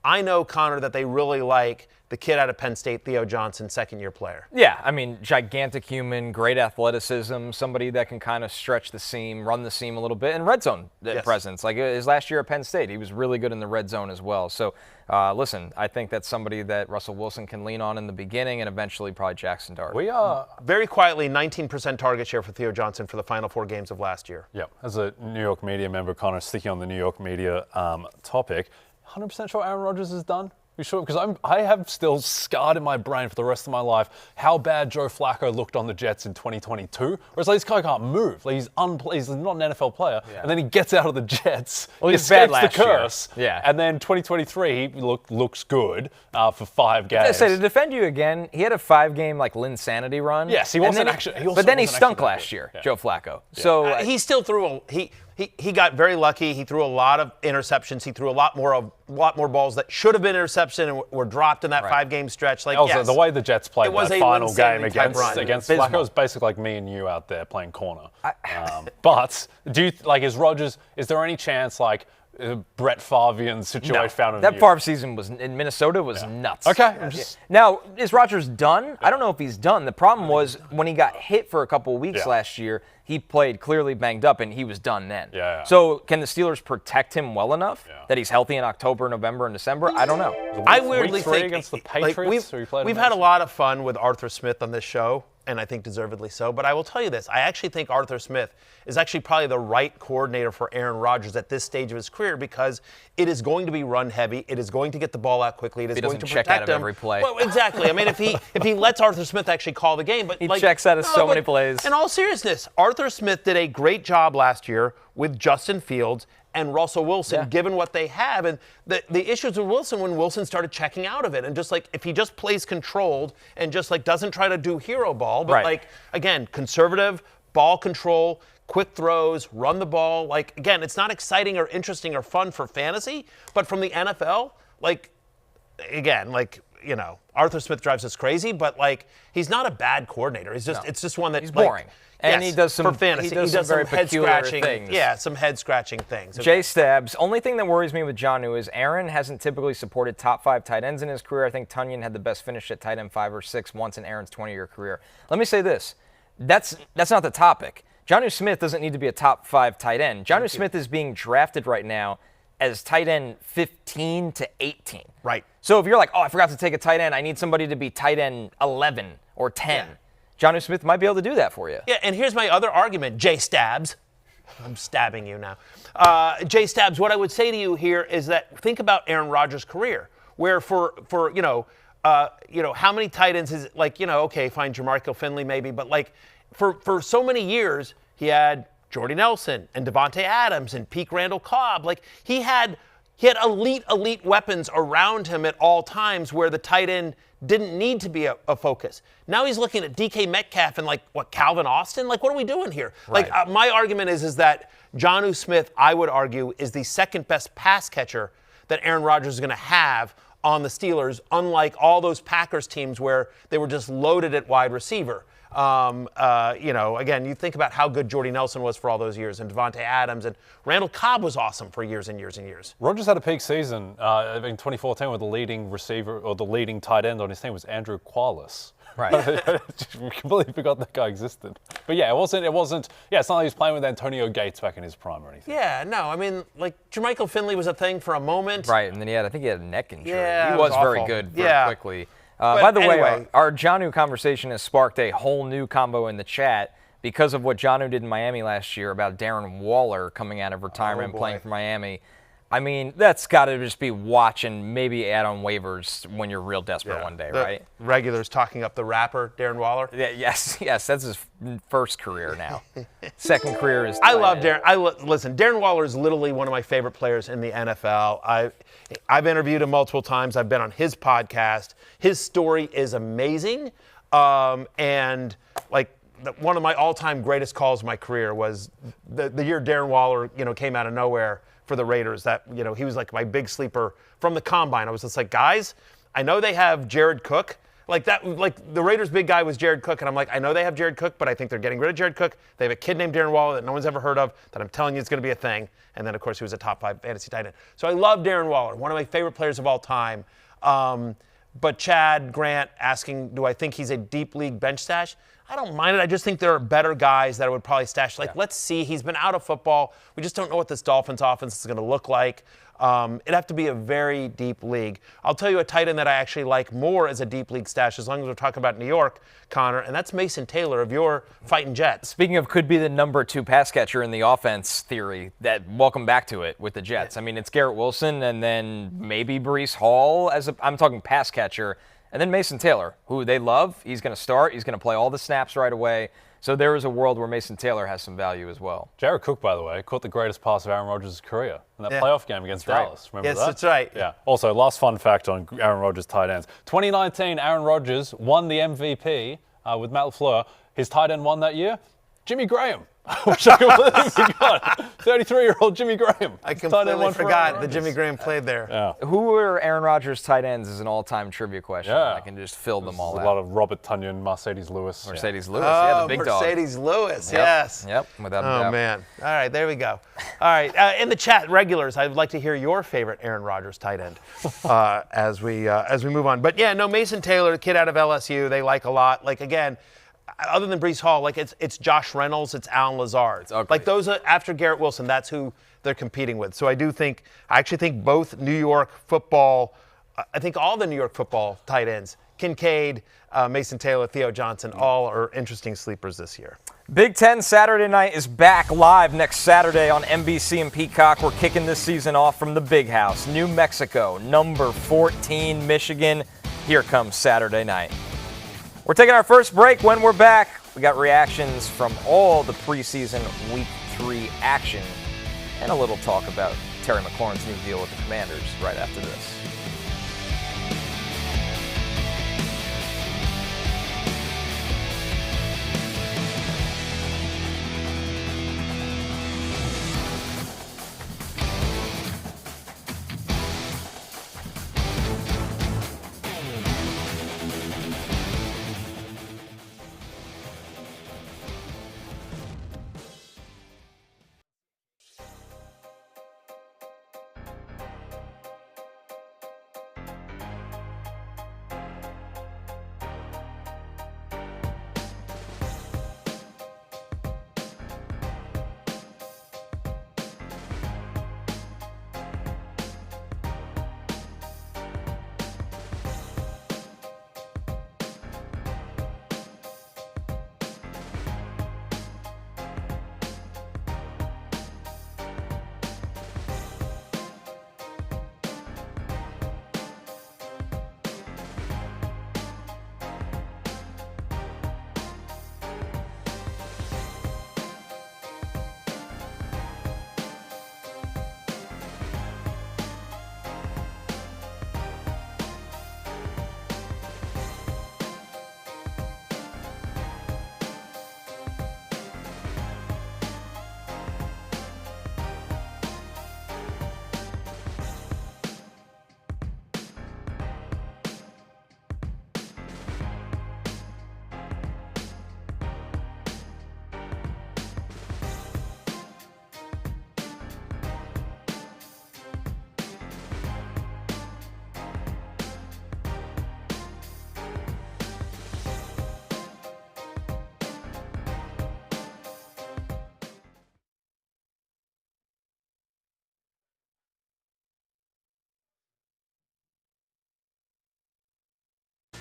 I know, Connor, that they really like the kid out of Penn State, Theo Johnson, 2nd-year player. Yeah, I mean, gigantic human, great athleticism, somebody that can kind of stretch the seam, run the seam a little bit, and red zone presence. His last year at Penn State, he was really good in the red zone as well. So, listen, I think that's somebody that Russell Wilson can lean on in the beginning and eventually probably Jackson Dart. We are very quietly 19% target share for Theo Johnson for the final 4 games of last year. Yeah, as a New York media member, Connor, sticking on the New York media topic, 100% sure Aaron Rodgers is done? You sure? Because I have still scarred in my brain for the rest of my life how bad Joe Flacco looked on the Jets in 2022. Whereas this guy can't move. He's not an NFL player. Yeah. And then he gets out of the Jets. Well, he's bad last the curse. Year. Yeah. And then 2023, he looks good for 5 games. I say, to defend you again, he had a 5-game Linsanity run. Yes, he wasn't actually. But then he stunk last year, Joe Flacco. Yeah. So he still threw He got very lucky. He threw a lot of interceptions. He threw a lot more balls that should have been intercepted and were dropped in that 5-game stretch. The way the Jets played that final game against Flacco was basically like me and you out there playing corner. But do you is Rodgers? Is there any chance Brett Favrean situation found in that Favre season was in Minnesota was nuts. Okay. Now, is Rodgers done? I don't know if he's done. The problem was when he got hit for a couple of weeks last year, he played clearly banged up, and he was done then. Yeah. So can the Steelers protect him well enough that he's healthy in October, November, and December? I don't know. I weirdly week 3 think against the Patriots, we've had a lot of fun with Arthur Smith on this show, and I think deservedly so. But I will tell you this. I actually think Arthur Smith is actually probably the right coordinator for Aaron Rodgers at this stage of his career because it is going to be run heavy. It is going to get the ball out quickly. It is going to check protect out of him. every play. Well, exactly. I mean, if he lets Arthur Smith actually call the game. But he checks out of so many plays. In all seriousness, Arthur Smith did a great job last year with Justin Fields and Russell Wilson, given what they have. And the issues with Wilson when Wilson started checking out of it. And just like if he just plays controlled and just like doesn't try to do hero ball, but like, again, conservative, ball control, quick throws, run the ball. Like, again, it's not exciting or interesting or fun for fantasy, but from the NFL, like, again, like, you know, Arthur Smith drives us crazy, but like, he's not a bad coordinator. He's just, it's just one that he's boring. And he does some for fantasy. He does some very peculiar things. Yeah, some head-scratching things. Jay Stabs. Only thing that worries me with Jonnu is Aaron hasn't typically supported top 5 tight ends in his career. I think Tunyon had the best finish at tight end 5 or 6 once in Aaron's 20-year career. Let me say this. That's not the topic. Jonnu Smith doesn't need to be a top 5 tight end. Jonnu Smith is being drafted right now as tight end 15 to 18. Right. So if you're like, oh, I forgot to take a tight end, I need somebody to be tight end 11 or 10. Yeah. Jonnu Smith might be able to do that for you. Yeah, and here's my other argument, Jay Stabs. I'm stabbing you now. Jay Stabs, what I would say to you here is that think about Aaron Rodgers' career, where for how many tight ends is like, okay, fine, Jermarckel Finley maybe, but like for so many years he had Jordy Nelson and Devontae Adams and peak Randall Cobb. Like he had elite weapons around him at all times where the tight end didn't need to be a focus. Now he's looking at DK Metcalf and Calvin Austin? Like, what are we doing here? Right. My argument is that Jonnu Smith, I would argue, is the second best pass catcher that Aaron Rodgers is going to have on the Steelers, unlike all those Packers teams where they were just loaded at wide receiver. Again, you think about how good Jordy Nelson was for all those years, and Devontae Adams, and Randall Cobb was awesome for years and years and years. Rodgers had a peak season in 2014 with the leading receiver or the leading tight end on his team was Andrew Qualis. Right. We completely forgot that guy existed. But yeah, it wasn't. Yeah, it's not like he was playing with Antonio Gates back in his prime or anything. Yeah, no, I mean, Jermichael Finley was a thing for a moment. Right, and then I think he had a neck injury. Yeah, he was very good very quickly. By the way, our Jonnu conversation has sparked a whole new combo in the chat because of what Jonnu did in Miami last year about Darren Waller coming out of retirement and playing for Miami. I mean, that's got to just be watch and maybe add on waivers when you're real desperate one day, right? Regulars talking up the rapper, Darren Waller. Yeah, yes, that's his first career now. Second career is. I love Darren. Listen, Darren Waller is literally one of my favorite players in the NFL. I've interviewed him multiple times. I've been on his podcast. His story is amazing, and one of my all-time greatest calls of my career was the year Darren Waller, came out of nowhere for the Raiders. That he was like my big sleeper from the combine. I was just like, guys, I know they have Jared Cook. The Raiders' big guy was Jared Cook, and I'm like, I know they have Jared Cook, but I think they're getting rid of Jared Cook. They have a kid named Darren Waller that no one's ever heard of that I'm telling you is going to be a thing. And then, of course, he was a top 5 fantasy tight end. So I love Darren Waller, one of my favorite players of all time. But Chad Grant asking, do I think he's a deep league bench stash? I don't mind it. I just think there are better guys that I would probably stash. Let's see. He's been out of football. We just don't know what this Dolphins offense is going to look like. It'd have to be a very deep league. I'll tell you a tight end that I actually like more as a deep league stash, as long as we're talking about New York, Connor, and that's Mason Taylor of your Fighting Jets. Speaking of could be the number 2 pass catcher in the offense theory, welcome back to it with the Jets. I mean, it's Garrett Wilson and then maybe Breece Hall I'm talking pass catcher. And then Mason Taylor, who they love. He's going to start. He's going to play all the snaps right away. So there is a world where Mason Taylor has some value as well. Jared Cook, by the way, caught the greatest pass of Aaron Rodgers' career in that playoff game against Dallas. Right. Remember that? Yes, that's right. Yeah. Also, last fun fact on Aaron Rodgers' tight ends. 2019, Aaron Rodgers won the MVP with Matt LaFleur. His tight end won that year, Jimmy Graham. I wish I could believe we got 33-year-old Jimmy Graham. I completely forgot that Jimmy Graham played there. Yeah. Who are Aaron Rodgers' tight ends is an all-time trivia question. Yeah. I can just fill them all There's out. a lot of Robert Tunyon, Mercedes Lewis. Mercedes Lewis, yeah, the big dog. Mercedes Lewis, yes. Yep, without a doubt. Oh, man. All right, there we go. All right, in the chat, regulars, I'd like to hear your favorite Aaron Rodgers tight end as we move on. But, yeah, no, Mason Taylor, the kid out of LSU, they like a lot. Like, again, other than Breece Hall, like it's Josh Reynolds, it's Alan Lazard. Like those are, after Garrett Wilson, that's who they're competing with. So I actually think both New York football, I think all the New York football tight ends, Kincaid, Mason Taylor, Theo Johnson, all are interesting sleepers this year. Big Ten Saturday Night is back live next Saturday on NBC and Peacock. We're kicking this season off from the Big House, New Mexico, number 14, Michigan. Here comes Saturday night. We're taking our first break. When we're back, we got reactions from all the preseason Week 3 action and a little talk about Terry McLaurin's new deal with the Commanders right after this.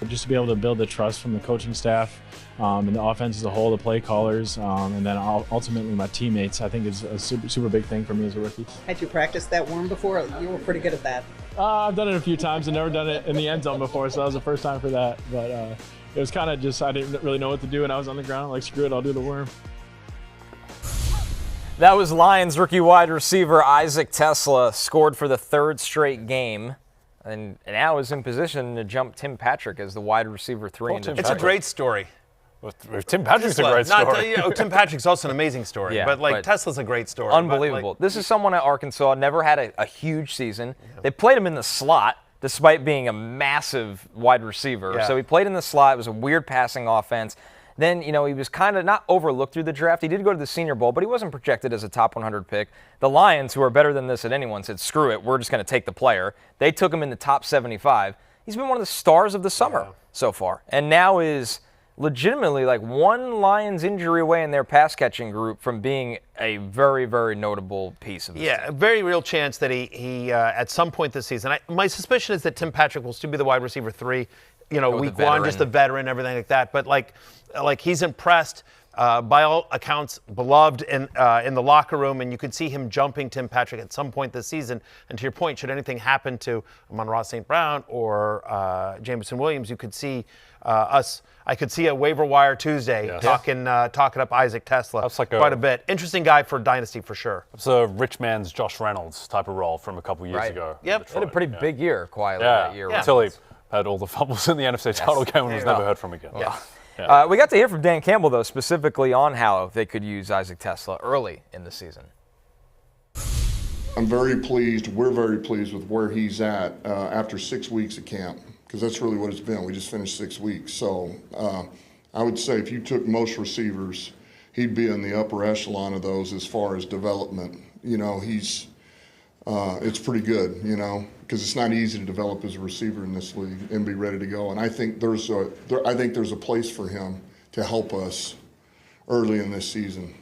Just to be able to build the trust from the coaching staff and the offense as a whole, the play callers, and then ultimately my teammates, I think is a super big thing for me as a rookie. Had you practiced that worm before? You were pretty good at that. I've done it a few times. I've never done it in the end zone before, so that was the first time for that. But it was kind of just, I didn't really know what to do, and I was on the ground like, screw it, I'll do the worm. That was Lions rookie wide receiver Isaac TeSlaa, scored for the third straight game. And now is in position to jump Tim Patrick as the wide receiver 3. It's a great story. Tim Patrick's a great story. Tim Patrick's also an amazing story, Yeah, but but TeSlaa's a great story. Unbelievable. This is someone at Arkansas, never had a huge season. Yeah. They played him in the slot despite being a massive wide receiver. Yeah. So he played in the slot. It was a weird passing offense. Then, he was kind of not overlooked through the draft. He did go to the Senior Bowl, but he wasn't projected as a top 100 pick. The Lions, who are better than this at anyone, said, screw it, we're just going to take the player. They took him in the top 75. He's been one of the stars of the summer so far, and now is legitimately like one Lions injury away in their pass-catching group from being a very, very notable piece of this team. A very real chance that he at some point this season, my suspicion is that Tim Patrick will still be the wide receiver 3, week 1, just the veteran, everything like that. But like he's impressed, by all accounts, beloved in the locker room, and you could see him jumping Tim Patrick at some point this season. And to your point, should anything happen to Amon-Ra St. Brown or Jameson Williams, you could see I could see a waiver wire Tuesday talking up Isaac TeSlaa. That's like quite a bit. Interesting guy for Dynasty for sure. It's a rich man's Josh Reynolds type of role from a couple years ago. Yep. Had a pretty big year quietly that year. Until he had all the fumbles in the NFC title game and was never heard from again. Yeah. We got to hear from Dan Campbell, though, specifically on how they could use Isaac TeSlaa early in the season. I'm very pleased. We're very pleased with where he's at after 6 weeks of camp, because that's really what it's been. We just finished 6 weeks. So I would say if you took most receivers, he'd be in the upper echelon of those as far as development. It's pretty good, because it's not easy to develop as a receiver in this league and be ready to go. And I think there's a place for him to help us early in this season.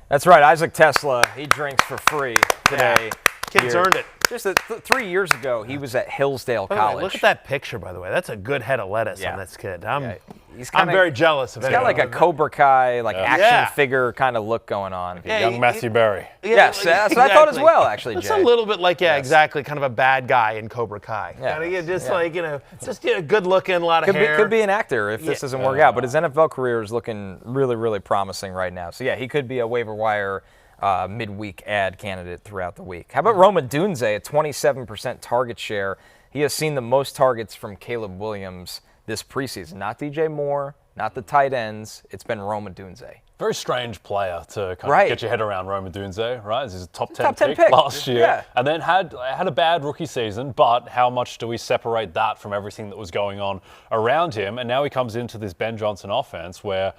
That's right, Isaac TeSlaa. He drinks for free today. Kid's earned it. Just 3 years ago, he was at Hillsdale College. Look at that picture, by the way. That's a good head of lettuce on this kid. I'm very jealous of it. He's got like a Cobra Kai, action figure kind of look going on. Young Matthew Berry. Yes, that's what I thought as well, actually, Jay. It's a little bit like, exactly, kind of a bad guy in Cobra Kai. Just good looking, a lot of hair. Could be an actor if this doesn't work out, but his NFL career is looking really, really promising right now. So, he could be a waiver wire midweek ad candidate throughout the week. How about Rome Odunze, a 27% target share? He has seen the most targets from Caleb Williams this preseason. Not DJ Moore, not the tight ends. It's been Rome Odunze. Very strange player to kind of get your head around, Rome Odunze, right? He's a top 10 pick last year. And then had a bad rookie season, but how much do we separate that from everything that was going on around him? And now he comes into this Ben Johnson offense where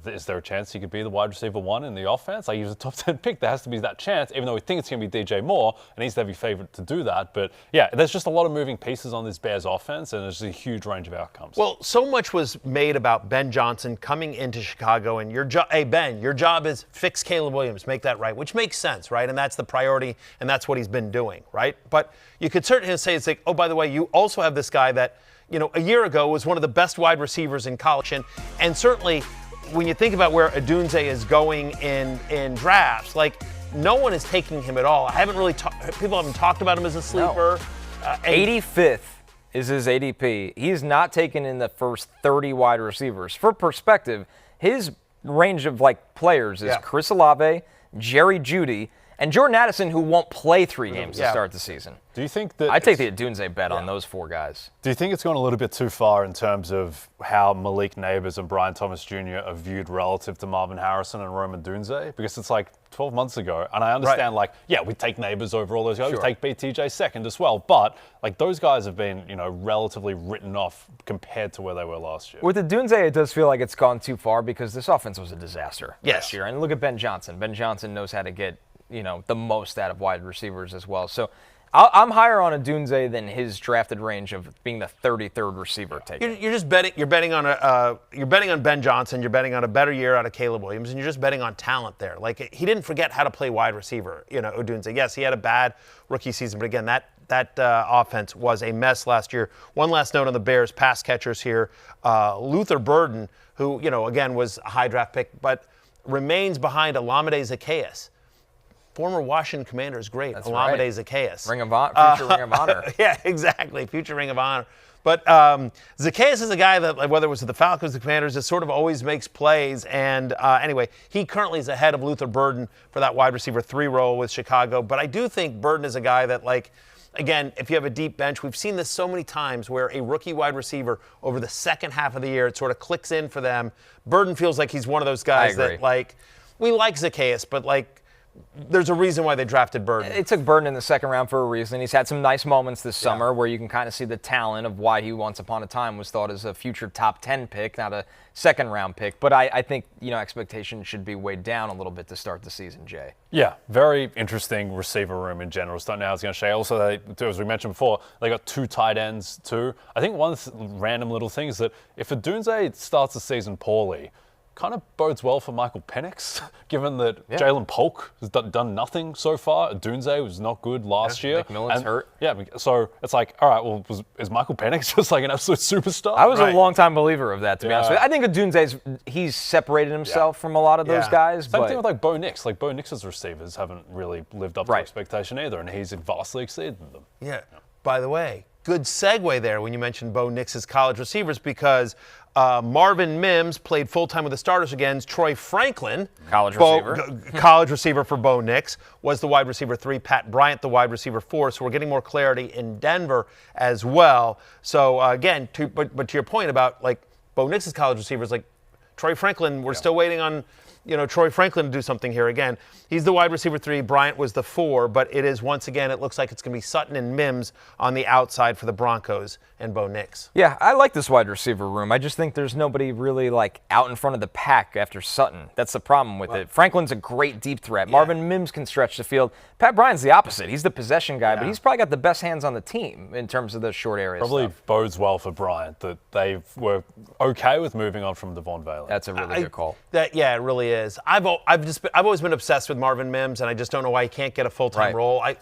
is there a chance he could be the wide receiver 1 in the offense? Like, he was a top 10 pick. There has to be that chance, even though we think it's going to be DJ Moore, and he's the heavy favorite to do that. But, there's just a lot of moving pieces on this Bears offense, and there's a huge range of outcomes. Well, so much was made about Ben Johnson coming into Chicago, and hey, Ben, your job is fix Caleb Williams, make that right, which makes sense, right? And that's the priority, and that's what he's been doing, right? But you could certainly say, it's like, oh, by the way, you also have this guy that, a year ago was one of the best wide receivers in college, and certainly when you think about where Odunze is going in drafts, no one is taking him at all. People haven't talked about him as a sleeper. No. 85th is his ADP. He's not taken in the first 30 wide receivers. For perspective, his range of players is Chris Olave, Jerry Jeudy, and Jordan Addison, who won't play 3 games to start the season. Do you think that I'd take the Odunze bet on those 4 guys. Do you think it's gone a little bit too far in terms of how Malik Neighbors and Brian Thomas Jr. are viewed relative to Marvin Harrison and Rome Odunze? Because it's 12 months ago, and I understand we take Neighbors over all those guys. Sure. We take BTJ second as well, but those guys have been relatively written off compared to where they were last year. With Odunze, it does feel like it's gone too far because this offense was a disaster last year. And look at Ben Johnson. Ben Johnson knows how to get the most out of wide receivers as well. So I'm higher on Odunze than his drafted range of being the 33rd receiver taken. You're just betting. You're betting on Ben Johnson. You're betting on a better year out of Caleb Williams, and you're just betting on talent there. He didn't forget how to play wide receiver. Odunze. Yes, he had a bad rookie season, but again, that offense was a mess last year. One last note on the Bears pass catchers here: Luther Burden, who again was a high draft pick, but remains behind Olamide Zaccheaus. Former Washington Commanders great, Olamide Zaccheaus. Ring of Honor, future Ring of Honor. Yeah, exactly, future Ring of Honor. But Zaccheaus is a guy that, whether it was with the Falcons or the Commanders, just sort of always makes plays. And anyway, he currently is ahead of Luther Burden for that wide receiver 3 role with Chicago. But I do think Burden is a guy that, again, if you have a deep bench, we've seen this so many times where a rookie wide receiver over the second half of the year, it sort of clicks in for them. Burden feels like he's one of those guys that, we like Zaccheaus, but there's a reason why they drafted Burden. It took Burden in the second round for a reason. He's had some nice moments this summer where you can kind of see the talent of why he once upon a time was thought as a future top 10 pick, not a second round pick. But I think, expectations should be weighed down a little bit to start the season, Jay. Yeah, very interesting receiver room in general. Starting now, I was going to say also, as we mentioned before, they got 2 tight ends too. I think one random little thing is that if Odunze starts the season poorly, kind of bodes well for Michael Penix, given that Jalen Polk has done nothing so far. Odunze was not good last year. McMillan's hurt. Yeah, so it's all right, well, is Michael Penix just an absolute superstar? I was a long-time believer of that, to be honest with you. I think Odunze's, he's separated himself from a lot of those guys. Same thing with Bo Nix. Bo Nix's receivers haven't really lived up to expectation either, and he's vastly exceeded them. Yeah. By the way, good segue there when you mentioned Bo Nix's college receivers, because Marvin Mims played full-time with the starters again. Troy Franklin, college receiver. College receiver for Bo Nix, was the wide receiver 3. Pat Bryant, the wide receiver 4. So we're getting more clarity in Denver as well. So, again, but to your point about, like, Bo Nix's college receivers, like Troy Franklin, we're still waiting on Troy Franklin to do something here again. He's the wide receiver 3. Bryant was the 4, but it is, once again, it looks like it's going to be Sutton and Mims on the outside for the Broncos and Bo Nix. Yeah, I like this wide receiver room. I just think there's nobody really out in front of the pack after Sutton. That's the problem with it. Franklin's a great deep threat. Yeah. Marvin Mims can stretch the field. Pat Bryant's the opposite. He's the possession guy, but he's probably got the best hands on the team in terms of the short areas. Probably bodes well for Bryant that they were okay with moving on from Devon Bailey. That's a really good call. It really is. I've always been obsessed with Marvin Mims, and I just don't know why he can't get a full-time role. I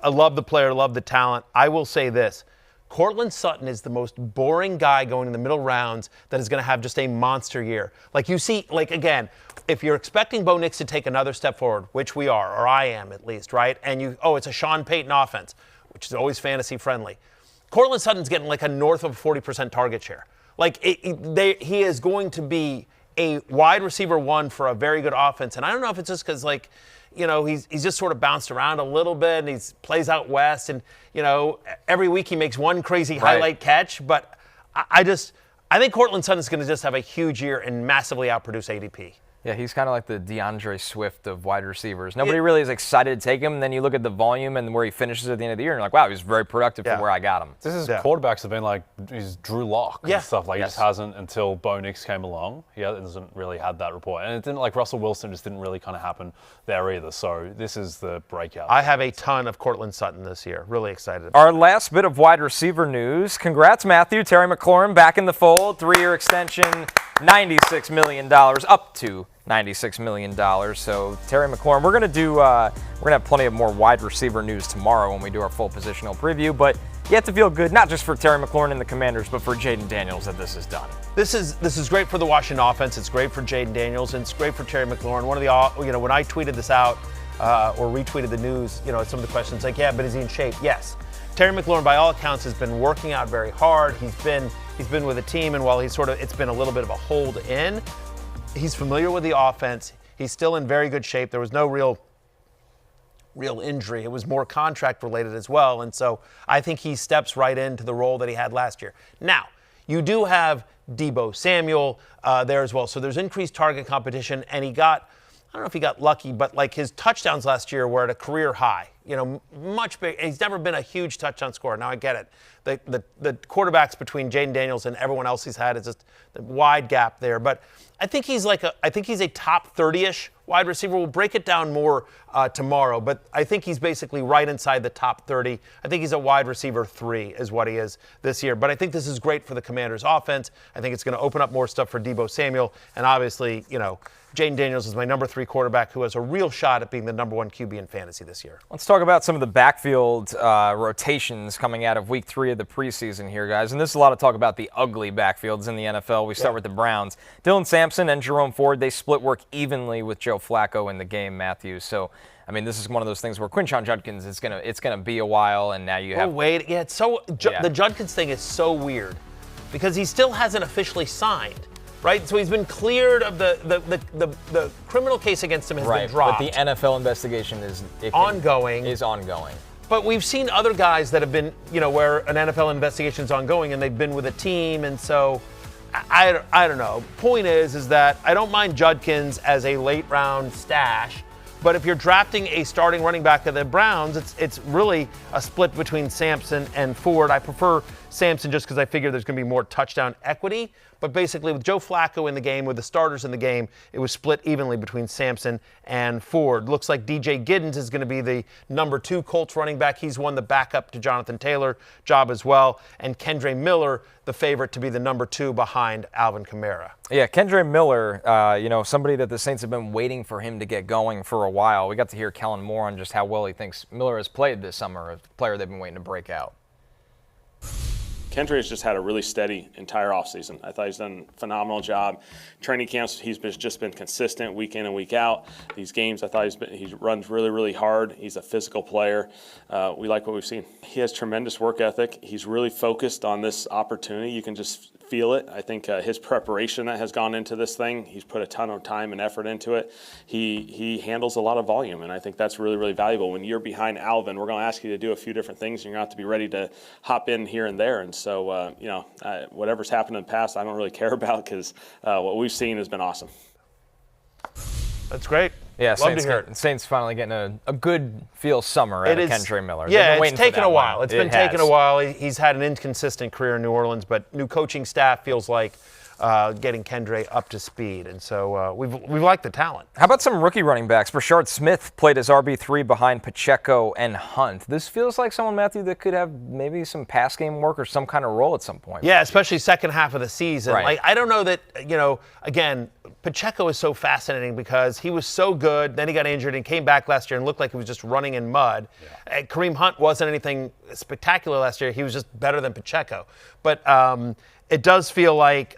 love the player, love the talent. I will say this. Courtland Sutton is the most boring guy going in the middle rounds that is going to have just a monster year. Like you see, again, if you're expecting Bo Nix to take another step forward, which we are, or I am at least, right? And it's a Sean Payton offense, which is always fantasy friendly. Courtland Sutton's getting a north of 40% target share. He is going to be a wide receiver 1 for a very good offense. And I don't know if it's just because he's just sort of bounced around a little bit and he plays out west and, every week he makes one crazy highlight catch. But I think Courtland Sutton is going to just have a huge year and massively outproduce ADP. Yeah, he's kind of like the DeAndre Swift of wide receivers. Nobody really is excited to take him, and then you look at the volume and where he finishes at the end of the year, and you're like, wow, he's very productive for where I got him. Quarterbacks have been he's Drew Lock and stuff. He just hasn't until Bo Nix came along. He hasn't really had that report. And it didn't, Russell Wilson just didn't really kind of happen there either. So this is the breakout. I have a ton of Courtland Sutton this year. Really excited about Our last bit of wide receiver news. Congrats, Matthew. Terry McLaurin back in the fold. 3-year extension, $96 million, up to $96 million. So Terry McLaurin, we're gonna have plenty of more wide receiver news tomorrow when we do our full positional preview. But you have to feel good, not just for Terry McLaurin and the Commanders, but for Jaden Daniels that this is done. This is great for the Washington offense. It's great for Jaden Daniels, and it's great for Terry McLaurin. One of the when I tweeted this out or retweeted the news, some of the questions but is he in shape? Yes. Terry McLaurin, by all accounts, has been working out very hard. He's been with a team, and while it's been a little bit of a hold in. He's familiar with the offense. He's still in very good shape. There was no real injury. It was more contract related as well. And so I think he steps right into the role that he had last year. Now, you do have Deebo Samuel there as well. So there's increased target competition. And I don't know if he got lucky, but his touchdowns last year were at a career high. Much big. He's never been a huge touchdown scorer. Now I get it. The quarterbacks between Jaden Daniels and everyone else he's had is just a wide gap there. But I think he's a top 30-ish wide receiver. We'll break it down more tomorrow, but I think he's basically right inside the top 30. I think he's a wide receiver 3 is what he is this year. But I think this is great for the Commanders' offense. I think it's going to open up more stuff for Deebo Samuel, and obviously, Jaden Daniels is my number 3 quarterback who has a real shot at being the number 1 QB in fantasy this year. Let's talk about some of the backfield rotations coming out of week 3 of the preseason here, guys. And this is a lot of talk about the ugly backfields in the NFL. We start with the Browns. Dylan Sampson and Jerome Ford, they split work evenly with Joe Flacco in the game, Matthew. So, this is one of those things where Quinshon Judkins, it's gonna be a while, and now you have... Oh, wait. Yeah, the Judkins thing is so weird because he still hasn't officially signed. Right, so he's been cleared of the criminal case against him has been dropped. But the NFL investigation is ongoing. But we've seen other guys that have been, where an NFL investigation is ongoing and they've been with a team, and so I don't know. Point is that I don't mind Judkins as a late round stash, but if you're drafting a starting running back of the Browns, it's really a split between Sampson and Ford. I prefer Sampson just because I figure there's going to be more touchdown equity. But basically, with Joe Flacco in the game, with the starters in the game, it was split evenly between Sampson and Ford. Looks like DJ Giddens is going to be the number 2 Colts running back. He's won the backup to Jonathan Taylor job as well. And Kendre Miller, the favorite to be the number 2 behind Alvin Kamara. Yeah, Kendre Miller, somebody that the Saints have been waiting for him to get going for a while. We got to hear Kellen Moore on just how well he thinks Miller has played this summer, a player they've been waiting to break out. Kendre has just had a really steady entire offseason. I thought he's done a phenomenal job. Training camps, he's just been consistent week in and week out. These games, I thought he runs really, really hard. He's a physical player. We like what we've seen. He has tremendous work ethic. He's really focused on this opportunity. You can just feel it. I think his preparation that has gone into this thing, he's put a ton of time and effort into it. He handles a lot of volume, and I think that's really, really valuable. When you're behind Alvin, we're going to ask you to do a few different things, and you're going to have to be ready to hop in here and there. And so, whatever's happened in the past, I don't really care about, because what we've seen has been awesome. That's great. Yeah, Love Saints finally getting a good feel summer out of Kendre Miller. Yeah, it's taken a while. It's been taking a while. He's had an inconsistent career in New Orleans, but new coaching staff feels like getting Kendre up to speed, and so we've liked the talent. How about some rookie running backs? Brashard Smith played as RB3 behind Pacheco and Hunt. This feels like someone, Matthew, that could have maybe some pass game work or some kind of role at some point. Yeah, especially second half of the season. Right. Like, I don't know that, again, Pacheco is so fascinating because he was so good, then he got injured and came back last year and looked like he was just running in mud. Yeah. Kareem Hunt wasn't anything spectacular last year. He was just better than Pacheco. But it does feel like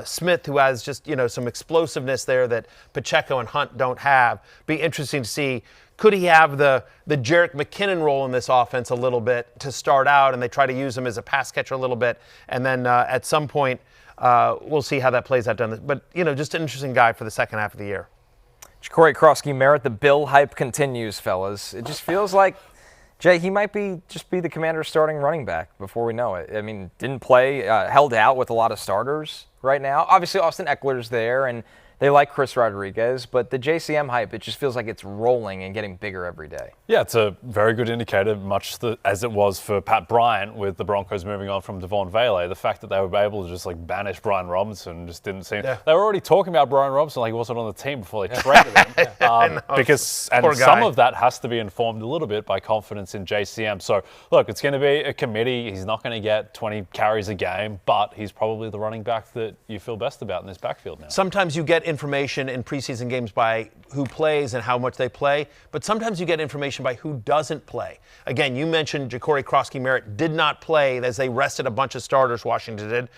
Smith, who has just, some explosiveness there that Pacheco and Hunt don't have, be interesting to see. Could he have the Jerick McKinnon role in this offense a little bit to start out, and they try to use him as a pass catcher a little bit, and then at some point we'll see how that plays out. But, just an interesting guy for the second half of the year. Ja'Cory Krosky-Merritt, the Bill hype continues, fellas. It just feels like, Jay, he might just be the Commander's starting running back before we know it. I mean, didn't play, held out with a lot of starters right now. Obviously, Austin Eckler's there, and they like Chris Rodriguez, but the JCM hype, it just feels like it's rolling and getting bigger every day. Yeah, it's a very good indicator, much as it was for Pat Bryant with the Broncos moving on from Devon Vele. The fact that they were able to just banish Brian Robinson just didn't seem. Yeah. They were already talking about Brian Robinson like he wasn't on the team before they traded him. Because some of that has to be informed a little bit by confidence in JCM. So look, it's going to be a committee. He's not going to get 20 carries a game, but he's probably the running back that you feel best about in this backfield now. Sometimes you get information in preseason games by who plays and how much they play, but sometimes you get information by who doesn't play. Again, you mentioned Ja'Cory Krosky-Merritt did not play as they rested a bunch of starters, Washington did.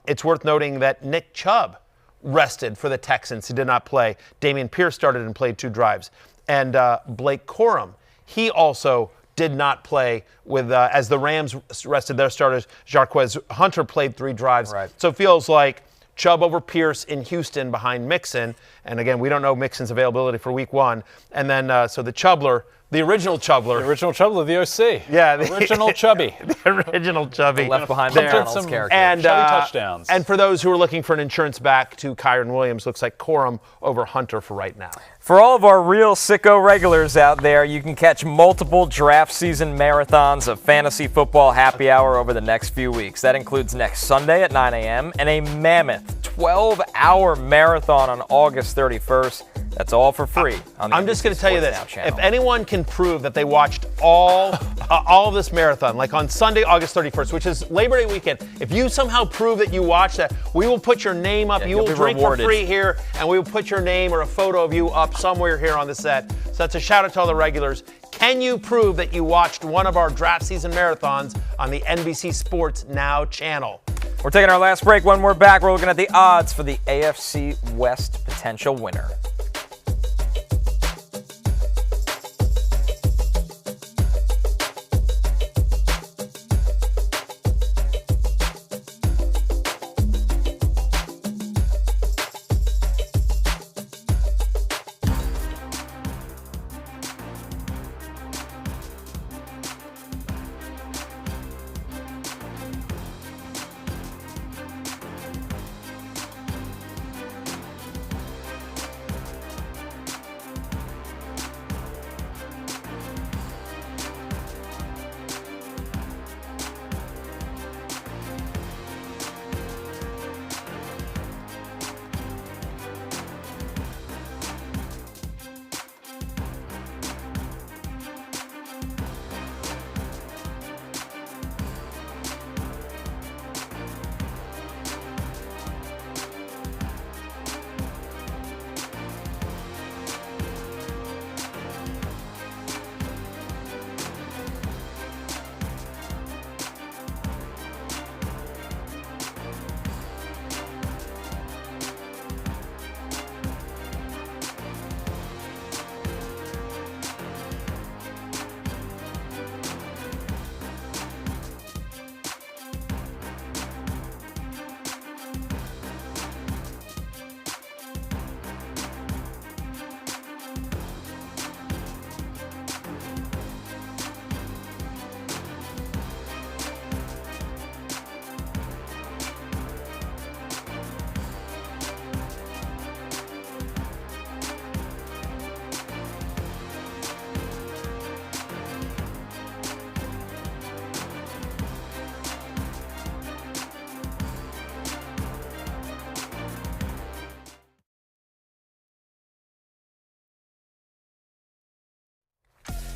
It's worth noting that Nick Chubb rested for the Texans. He did not play. Dameon Pierce started and played 2 drives. And Blake Corum, he also did not play with as the Rams rested their starters. Jarquez Hunter played 3 drives. Right. So it feels like Chubb over Pierce in Houston behind Mixon. And again, we don't know Mixon's availability for week 1. And then, so the Chubbler, the original Chubbler. The original Chubbler, the OC. Yeah. The original Chubby. The original Chubby. The left behind McDonald's character. And Chubby touchdowns. And for those who are looking for an insurance back to Kyron Williams, looks like Corum over Hunter for right now. For all of our real sicko regulars out there, you can catch multiple draft season marathons of fantasy football happy hour over the next few weeks. That includes next Sunday at 9 a.m. and a mammoth 12-hour marathon on August 31st. That's all for free on the I'm just going to tell you this. Channel. If anyone can prove that they watched all of this marathon, like on Sunday, August 31st, which is Labor Day weekend, if you somehow prove that you watched that, we will put your name up. You will drink rewarded for free here, and we will put your name or a photo of you up somewhere here on the set. So that's a shout out to all the regulars. Can you prove that you watched one of our draft season marathons on the NBC Sports Now channel? We're taking our last break. When we're back, we're looking at the odds for the AFC West potential winner.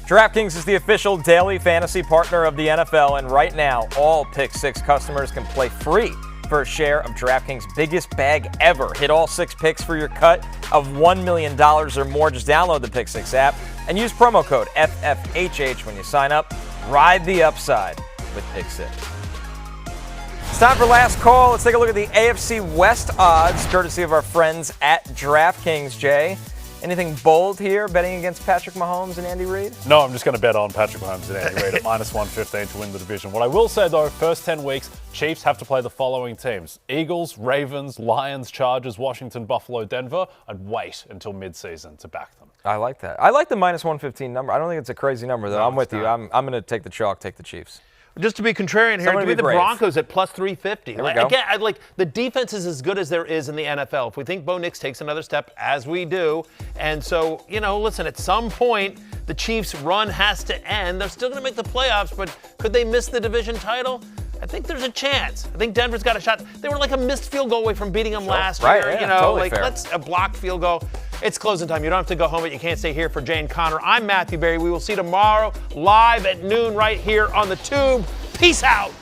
DraftKings is the official daily fantasy partner of the NFL, and right now, all Pick 6 customers can play free for a share of DraftKings' biggest bag ever. Hit all 6 picks for your cut of $1 million or more. Just download the Pick 6 app and use promo code FFHH when you sign up. Ride the upside with Pick 6. It's time for last call. Let's take a look at the AFC West odds, courtesy of our friends at DraftKings, Jay. Anything bold here, betting against Patrick Mahomes and Andy Reid? No, I'm just going to bet on Patrick Mahomes and Andy Reid at minus 115 to win the division. What I will say, though, first 10 weeks, Chiefs have to play the following teams: Eagles, Ravens, Lions, Chargers, Washington, Buffalo, Denver. I'd wait until midseason to back them. I like that. I like the minus 115 number. I don't think it's a crazy number, though. No, I'm with you. I'm going to take the chalk, take the Chiefs. Just to be contrarian here, give me the Broncos at plus 350. Again, the defense is as good as there is in the NFL. If we think Bo Nix takes another step, as we do, and so, listen, at some point, the Chiefs' run has to end. They're still going to make the playoffs, but could they miss the division title? I think there's a chance. I think Denver's got a shot. They were like a missed field goal away from beating them last year. Totally fair. Let's a blocked field goal. It's closing time. You don't have to go home, but you can't stay here for Jay and Connor. I'm Matthew Berry. We will see you tomorrow live at noon right here on the Tube. Peace out.